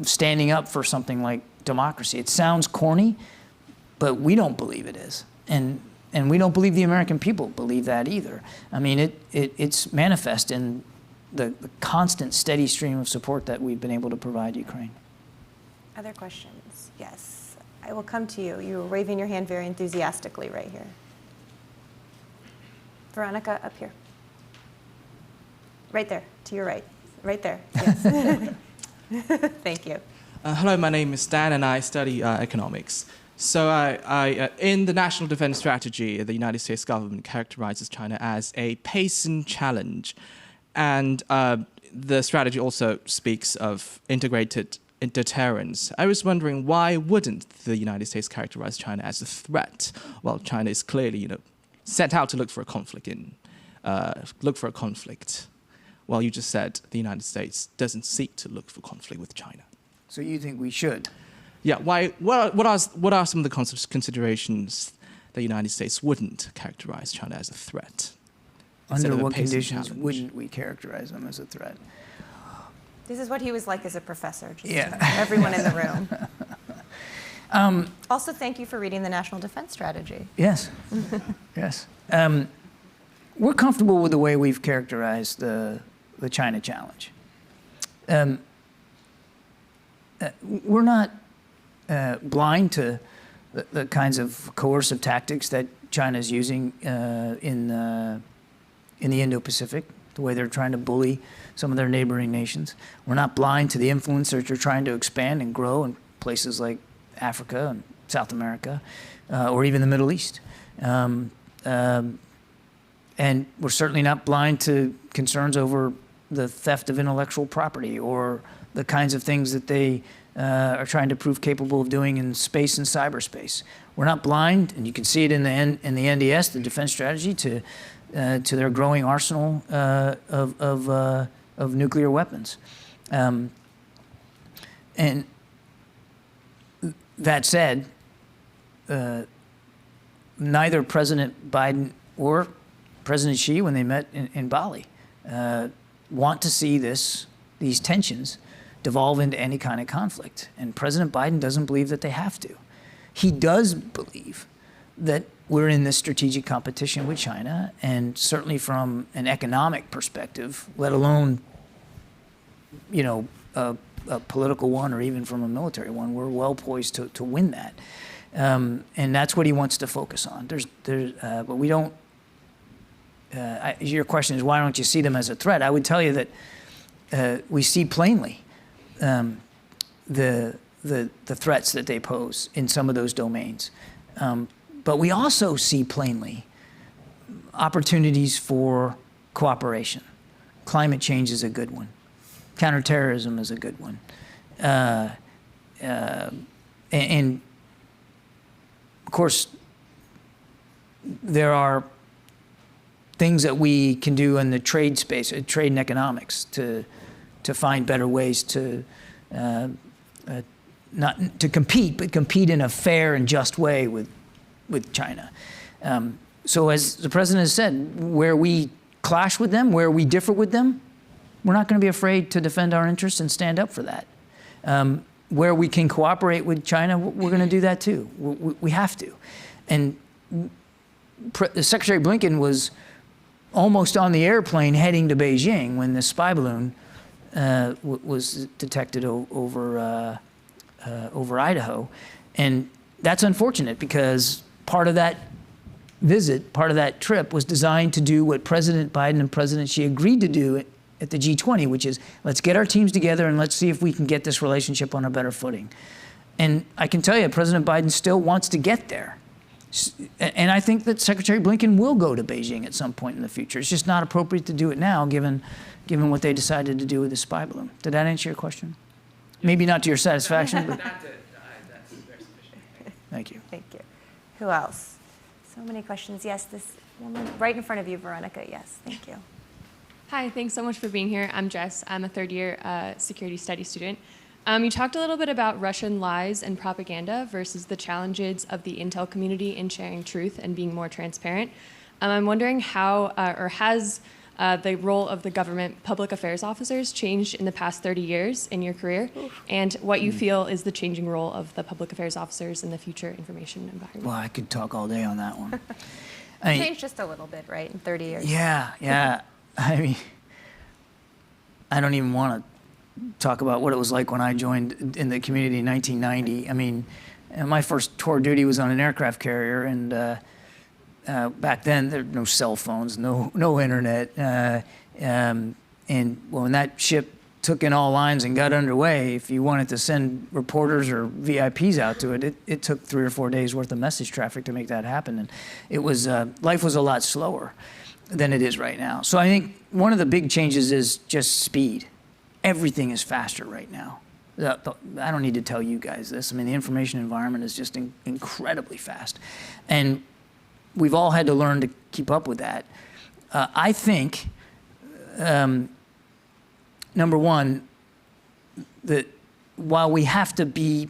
standing up for something like democracy. It sounds corny, but we don't believe it is. And we don't believe the American people believe that either. I mean, it's manifest in the constant, steady stream of support that we've been able to provide Ukraine.
Other questions? Yes. I will come to you. You were waving your hand very enthusiastically right here. Veronica, up here. Right there, to your right. Right there, yes. Thank you.
Hello, my name is Dan, and I study economics. So in the National Defense Strategy, the United States government characterizes China as a pace and challenge. And the strategy also speaks of integrated deterrence. I was wondering, why wouldn't the United States characterize China as a threat? Well, China is clearly, set out to look for a conflict Well, you just said the United States doesn't seek to look for conflict with China.
So you think we should?
Yeah. Why? What are some of the considerations the United States wouldn't characterize China as a threat?
Under what conditions wouldn't we characterize them as a threat?
This is what he was like as a professor, just
Yeah.
to everyone in the room. Also, thank you for reading the National Defense Strategy.
Yes, yes. We're comfortable with the way we've characterized the China challenge. We're not blind to the kinds of coercive tactics that China is using in the Indo-Pacific, the way they're trying to bully some of their neighboring nations. We're not blind to the influence that they're trying to expand and grow in places like Africa and South America, or even the Middle East. And we're certainly not blind to concerns over the theft of intellectual property or the kinds of things that they are trying to prove capable of doing in space and cyberspace. We're not blind, and you can see it in the NDS, the defense strategy, to their growing arsenal of nuclear weapons. And that said, neither President Biden or President Xi, when they met in Bali, want to see these tensions devolve into any kind of conflict. And President Biden doesn't believe that they have to. He does believe that we're in this strategic competition with China, and certainly from an economic perspective, let alone, a political one or even from a military one, we're well poised to win that. And that's what he wants to focus on. But we don't, your question is, why don't you see them as a threat? I would tell you that we see plainly the threats that they pose in some of those domains. But we also see plainly opportunities for cooperation. Climate change is a good one. Counterterrorism is a good one. And of course, there are things that we can do in the trade space, trade and economics, to find better ways to not to compete, but compete in a fair and just way with China. So as the president has said, where we clash with them, where we differ with them, we're not going to be afraid to defend our interests and stand up for that. Where we can cooperate with China, we're going to do that too. We have to. And Secretary Blinken was almost on the airplane heading to Beijing when the spy balloon was detected over Idaho. And that's unfortunate because part of that visit, part of that trip was designed to do what President Biden and President Xi agreed to do at the G20, which is let's get our teams together and let's see if we can get this relationship on a better footing. And I can tell you, President Biden still wants to get there. And I think that Secretary Blinken will go to Beijing at some point in the future. It's just not appropriate to do it now, given what they decided to do with the spy balloon. Did that answer your question? Maybe not to your satisfaction, but
That's very sufficient.
thank you.
Thank you. Who else? So many questions. Yes, this woman right in front of you, Veronica. Yes, thank you.
Hi, thanks so much for being here. I'm Jess. I'm a third-year security studies student. You talked a little bit about Russian lies and propaganda versus the challenges of the intel community in sharing truth and being more transparent. I'm wondering how, or has the role of the government public affairs officers changed in the past 30 years in your career, and what you feel is the changing role of the public affairs officers in the future information environment?
Well, I could talk all day on that one.
Changed just a little bit, right, in 30 years?
Yeah. I mean, I don't even want to talk about what it was like when I joined in the community in 1990. I mean, my first tour duty was on an aircraft carrier, and back then there were no cell phones, no internet, and when that ship took in all lines and got underway, if you wanted to send reporters or VIPs out to it, it took 3 or 4 days worth of message traffic to make that happen, and it was life was a lot slower than it is right now. So I think one of the big changes is just speed. Everything is faster right now. I don't need to tell you guys this. I mean, the information environment is just incredibly fast. And we've all had to learn to keep up with that. I think, number one, that while we have to be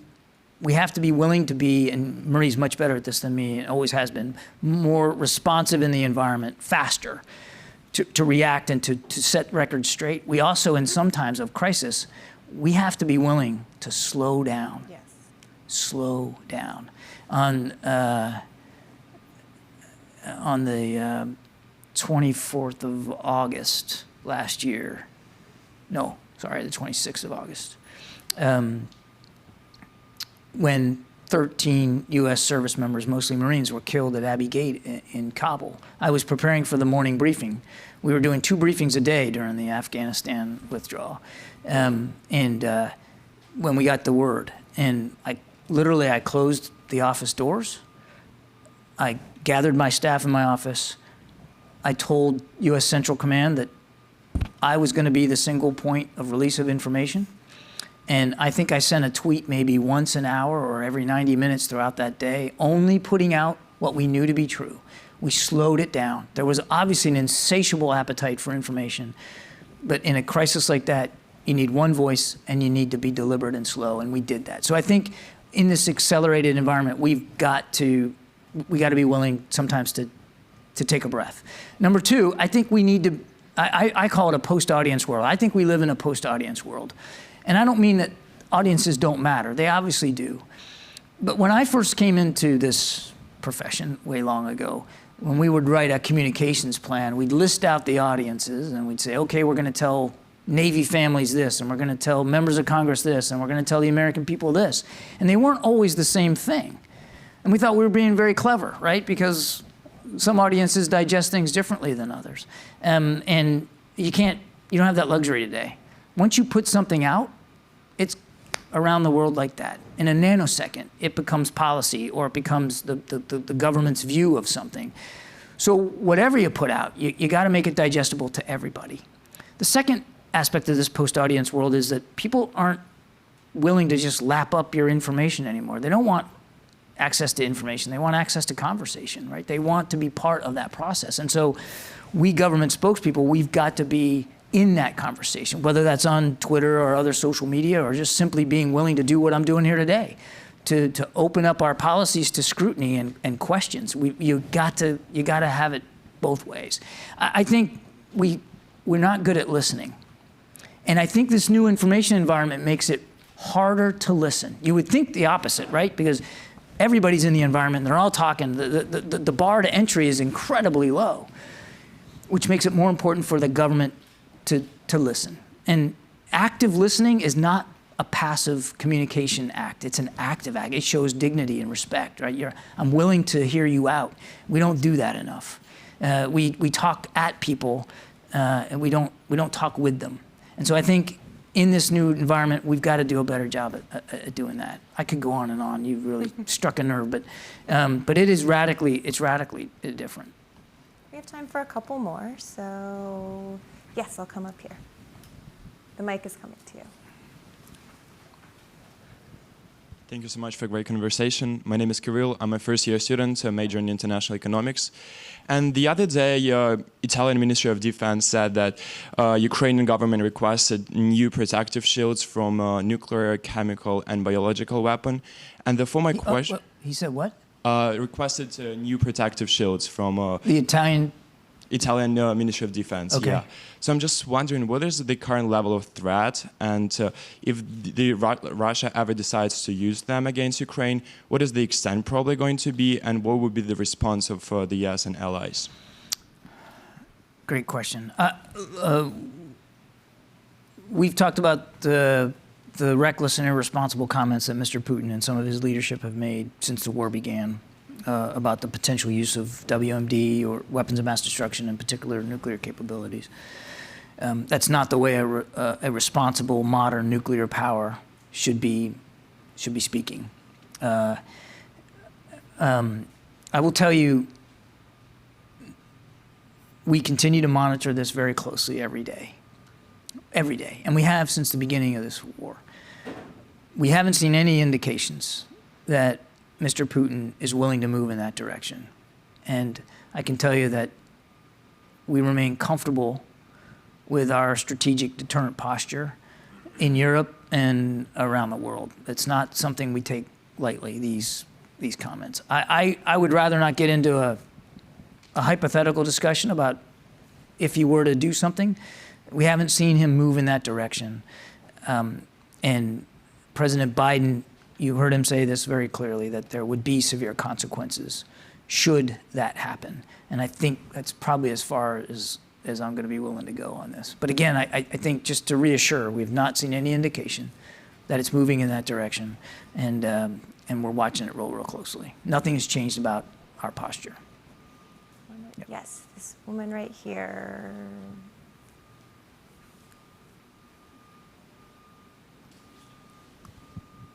willing to be, and Marie's much better at this than me, and always has been, more responsive in the environment, faster, to react and to set records straight. We also, in some times of crisis, we have to be willing to slow down.
Yes.
Slow down. On the 24th of August last year, the 26th of August, when 13 U.S. service members, mostly Marines, were killed at Abbey Gate in Kabul, I was preparing for the morning briefing. We were doing 2 briefings a day during the Afghanistan withdrawal. When we got the word, and I closed the office doors. I gathered my staff in my office. I told U.S. Central Command that I was going to be the single point of release of information. And I think I sent a tweet maybe once an hour or every 90 minutes throughout that day, only putting out what we knew to be true. We slowed it down. There was obviously an insatiable appetite for information, but in a crisis like that, you need one voice and you need to be deliberate and slow, and we did that. So I think in this accelerated environment, we got to be willing sometimes to take a breath. Number 2, I think we need to, I call it a post-audience world. I think we live in a post-audience world. And I don't mean that audiences don't matter. They obviously do. But when I first came into this profession way long ago, when we would write a communications plan, we'd list out the audiences and we'd say, okay, we're going to tell Navy families this, and we're going to tell members of Congress this, and we're going to tell the American people this. And they weren't always the same thing. And we thought we were being very clever, right? Because some audiences digest things differently than others. And you don't have that luxury today. Once you put something out, it's around the world like that. In a nanosecond, it becomes policy, or it becomes the government's view of something. So whatever you put out, you got to make it digestible to everybody. The second aspect of this post-audience world is that people aren't willing to just lap up your information anymore. They don't want access to information. They want access to conversation, right? They want to be part of that process. And so we government spokespeople, we've got to be in that conversation, whether that's on Twitter or other social media, or just simply being willing to do what I'm doing here today, to open up our policies to scrutiny and questions. You got to have it both ways. I think we're not good at listening. And I think this new information environment makes it harder to listen. You would think the opposite, right? Because everybody's in the environment and they're all talking. The bar to entry is incredibly low, which makes it more important for the government to listen. And active listening is not a passive communication act. It's an active act. It shows dignity and respect, right? I'm willing to hear you out. We don't do that enough. We talk at people, and we don't talk with them. And so I think in this new environment, we've got to do a better job at doing that. I could go on and on. You've really struck a nerve, but it's radically different.
We have time for a couple more, so yes, I'll come up here. The mic is coming to you.
Thank you so much for a great conversation. My name is Kirill. I'm a first-year student, a major in international economics. And the other day, Italian Ministry of Defense said that Ukrainian government requested new protective shields from nuclear, chemical, and biological weapon. And therefore, my question...
He said what?
Requested new protective shields from...
The
Italian Ministry of Defense,
okay.
Yeah. So I'm just wondering, what is the current level of threat? And if Russia ever decides to use them against Ukraine, what is the extent probably going to be? And what would be the response of the US and allies?
Great question. We've talked about the reckless and irresponsible comments that Mr. Putin and some of his leadership have made since the war began. About the potential use of WMD or weapons of mass destruction, in particular nuclear capabilities. That's not the way a responsible modern nuclear power should be speaking. I will tell you, we continue to monitor this very closely every day, and we have since the beginning of this war. We haven't seen any indications that Mr. Putin is willing to move in that direction. And I can tell you that we remain comfortable with our strategic deterrent posture in Europe and around the world. It's not something we take lightly, these comments. I would rather not get into a hypothetical discussion about if he were to do something. We haven't seen him move in that direction. And President Biden, you heard him say this very clearly, that there would be severe consequences should that happen. And I think that's probably as far as I'm going to be willing to go on this. But again, I think just to reassure, we've not seen any indication that it's moving in that direction. And we're watching it roll real closely. Nothing has changed about our posture.
Yep. Yes, this woman right here.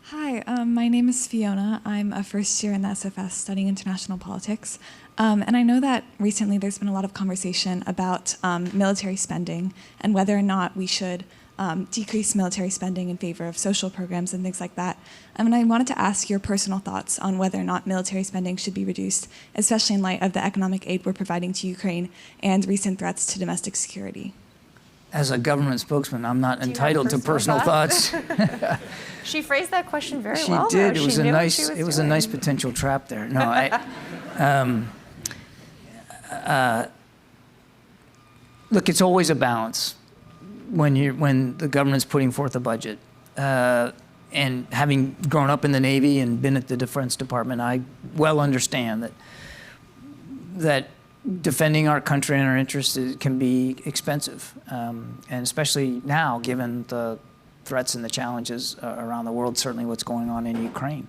Hi, my name is Fiona. I'm a first year in the SFS studying international politics. And I know that recently there's been a lot of conversation about military spending and whether or not we should decrease military spending in favor of social programs and things like that. And I wanted to ask your personal thoughts on whether or not military spending should be reduced, especially in light of the economic aid we're providing to Ukraine and recent threats to domestic security.
As a government spokesman, I'm not entitled to personal thoughts.
She phrased that question very
She
well.
did.
Though.
It was a nice potential trap there. No, look, it's always a balance when the government's putting forth a budget. And having grown up in the Navy and been at the Defense Department, I well understand that defending our country and our interests can be expensive, and especially now, given the threats and the challenges around the world, certainly what's going on in Ukraine.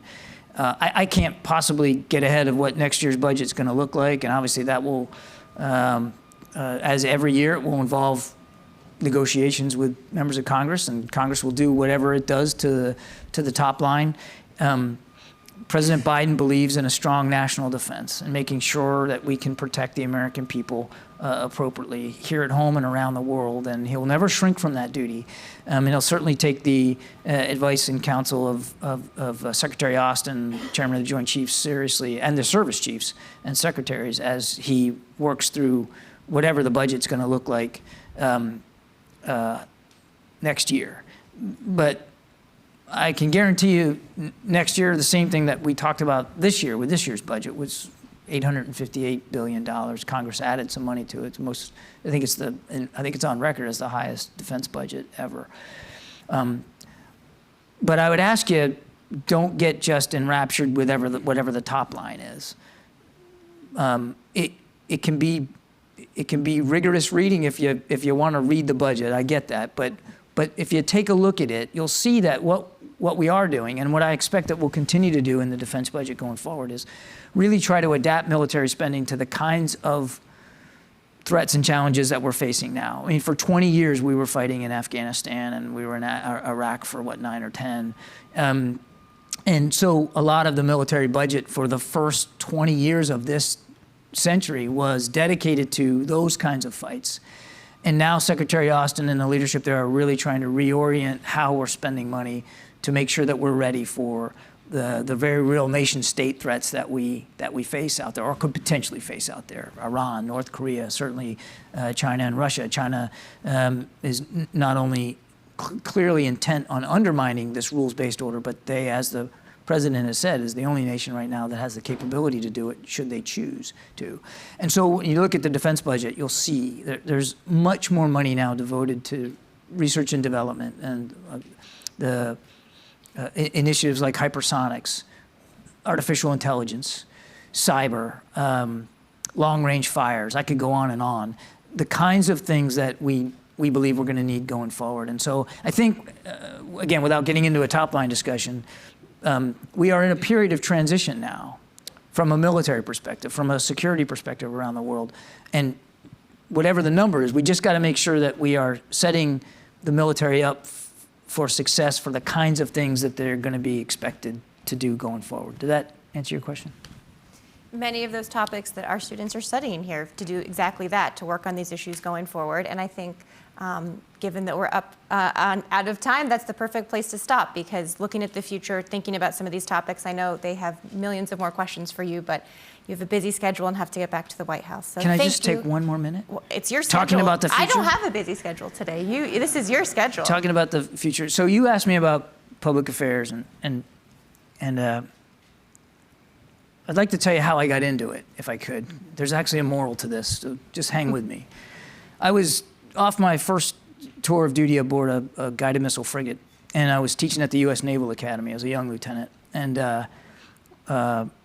I can't possibly get ahead of what next year's budget's going to look like, and obviously that will, as every year, it will involve negotiations with members of Congress, and Congress will do whatever it does to the top line. President Biden believes in a strong national defense and making sure that we can protect the American people appropriately here at home and around the world, and he'll never shrink from that duty. And he'll certainly take the advice and counsel of Secretary Austin, Chairman of the Joint Chiefs, seriously, and the service chiefs and secretaries as he works through whatever the budget's going to look like next year. But I can guarantee you next year, the same thing that we talked about this year with this year's budget was $858 billion. Congress added some money to it. I think it's on record as the highest defense budget ever. But I would ask you, don't get just enraptured with whatever the top line is. It can be rigorous reading if you want to read the budget. I get that, but if you take a look at it, you'll see that what we are doing and what I expect that we'll continue to do in the defense budget going forward is really try to adapt military spending to the kinds of threats and challenges that we're facing now. I mean, for 20 years we were fighting in Afghanistan and we were in Iraq for 9 or 10. And so a lot of the military budget for the first 20 years of this century was dedicated to those kinds of fights. And now Secretary Austin and the leadership there are really trying to reorient how we're spending money to make sure that we're ready for the very real nation-state threats that we face out there, or could potentially face out there. Iran, North Korea, certainly China and Russia. China is not only clearly intent on undermining this rules-based order, but they, as the president has said, is the only nation right now that has the capability to do it, should they choose to. And so when you look at the defense budget, you'll see there's much more money now devoted to research and development and the initiatives like hypersonics, artificial intelligence, cyber, long-range fires. I could go on and on. The kinds of things that we believe we're going to need going forward. And so I think, again, without getting into a top-line discussion, we are in a period of transition now from a military perspective, from a security perspective around the world. And whatever the number is, we just got to make sure that we are setting the military up for success for the kinds of things that they're going to be expected to do going forward. Did that answer your question?
Many of those topics that our students are studying here to do exactly that, to work on these issues going forward. And I think given that we're out of time, that's the perfect place to stop, because looking at the future, thinking about some of these topics, I know they have millions of more questions for you, but you have a busy schedule and have to get back to the White House. So
can I just take one more minute?
Well, it's your schedule.
Talking about the future?
I don't have a busy schedule today. This is your schedule.
Talking about the future. So you asked me about public affairs, and I'd like to tell you how I got into it, if I could. There's actually a moral to this, so just hang with me. I was off my first tour of duty aboard a guided missile frigate, and I was teaching at the U.S. Naval Academy as a young lieutenant. And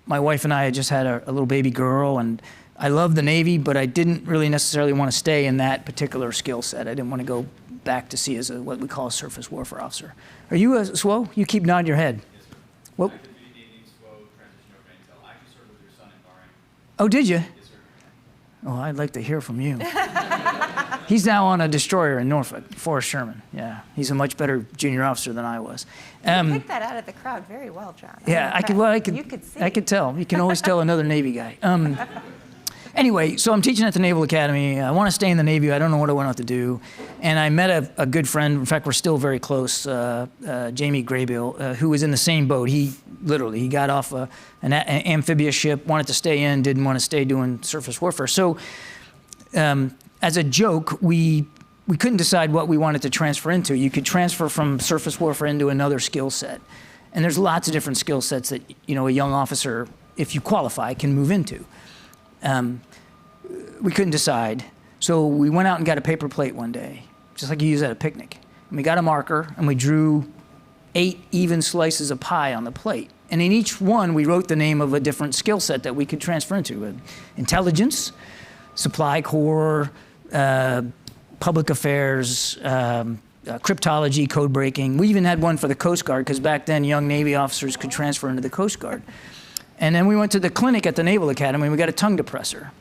my wife and I had just had a little baby girl, and I loved the Navy, but I didn't really necessarily want to stay in that particular skill set. I didn't want to go back to sea as what we call a surface warfare officer. Are you a SWO? You keep nodding your head. What? Oh, did you? Yes, sir. Oh, I'd like to hear from you. He's now on a destroyer in Norfolk, Forrest Sherman. Yeah, he's a much better junior officer than I was.
You picked that out of the crowd very well, John.
Yeah,
You could see.
I could tell. You can always tell another Navy guy. Anyway, so I'm teaching at the Naval Academy. I want to stay in the Navy. I don't know what I want to do. And I met a good friend. In fact, we're still very close, Jamie Graybill, who was in the same boat. He got off an amphibious ship, wanted to stay in, didn't want to stay doing surface warfare. So as a joke, we couldn't decide what we wanted to transfer into. You could transfer from surface warfare into another skill set. And there's lots of different skill sets that a young officer, if you qualify, can move into. We couldn't decide. So we went out and got a paper plate one day, just like you use at a picnic. And we got a marker, and we drew 8 even slices of pie on the plate. And in each one, we wrote the name of a different skill set that we could transfer into. Intelligence, supply corps, public affairs, cryptology, code breaking. We even had one for the Coast Guard, because back then young Navy officers could transfer into the Coast Guard. And then we went to the clinic at the Naval Academy, and we got a tongue depressor.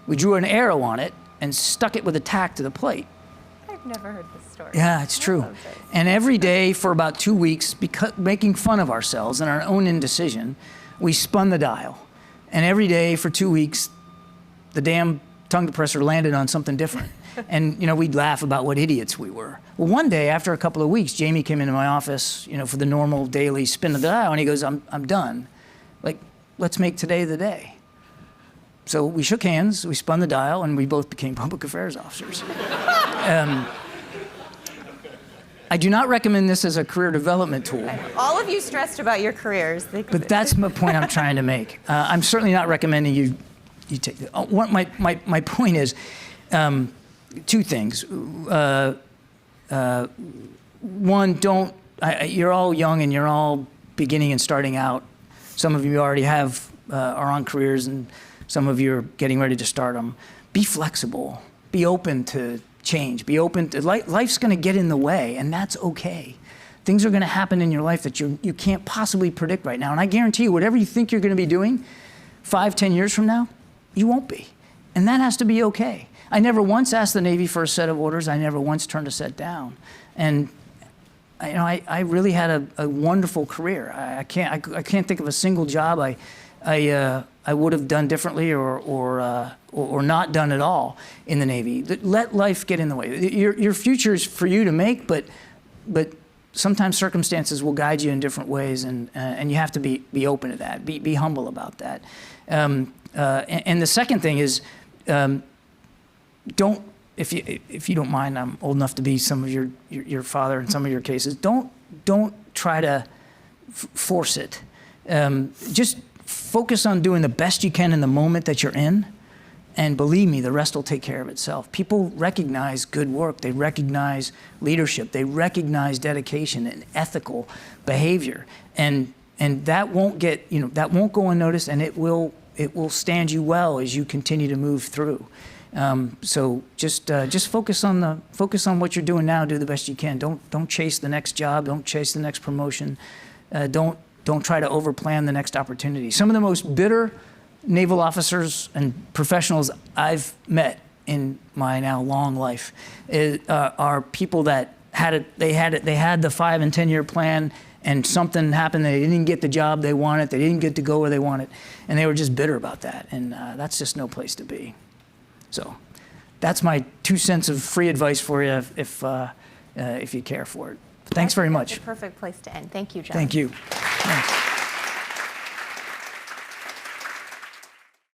We drew an arrow on it and stuck it with a tack to the plate.
I've never heard this story.
Yeah, it's true. And every day for about 2 weeks, making fun of ourselves and our own indecision, we spun the dial. And every day for 2 weeks, the damn tongue depressor landed on something different. And we'd laugh about what idiots we were. Well, one day, after a couple of weeks, Jamie came into my office, for the normal daily spin of the dial, and he goes, I'm done. Like, let's make today the day. So we shook hands, we spun the dial, and we both became public affairs officers. I do not recommend this as a career development tool.
All of you stressed about your careers.
But that's the point I'm trying to make. I'm certainly not recommending you take it. My point is 2 things. One, you're all young and you're all beginning and starting out. Some of you already are on careers, and some of you are getting ready to start them. Be flexible. Be open to change. Be open to life's going to get in the way, and that's okay. Things are going to happen in your life that you can't possibly predict right now. And I guarantee you, whatever you think you're going to be doing 5, 10 years from now, you won't be. And that has to be okay. I never once asked the Navy for a set of orders. I never once turned a set down. And I really had a wonderful career. I can't think of a single job I would have done differently or not done at all in the Navy. Let life get in the way. Your future is for you to make, but sometimes circumstances will guide you in different ways, and you have to be open to that. Be humble about that. And the second thing is, don't, if you don't mind, I'm old enough to be some of your father in some of your cases. Don't try to force it. Just focus on doing the best you can in the moment that you're in, and believe me, the rest will take care of itself. People recognize good work. They recognize leadership. They recognize dedication and ethical behavior, and that won't get, that won't go unnoticed, and it will stand you well as you continue to move through. So just focus on what you're doing now. Do the best you can. Don't chase the next job. Don't chase the next promotion. Don't try to overplan the next opportunity. Some of the most bitter naval officers and professionals I've met in my now long life are people that they had the 5 and 10 year plan, and something happened. They didn't get the job they wanted. They didn't get to go where they wanted, and they were just bitter about that. And that's just no place to be. So that's my 2 cents of free advice for you if you care for it. Thanks very much.
That's a perfect place to end. Thank you, John.
Thank you. Thanks.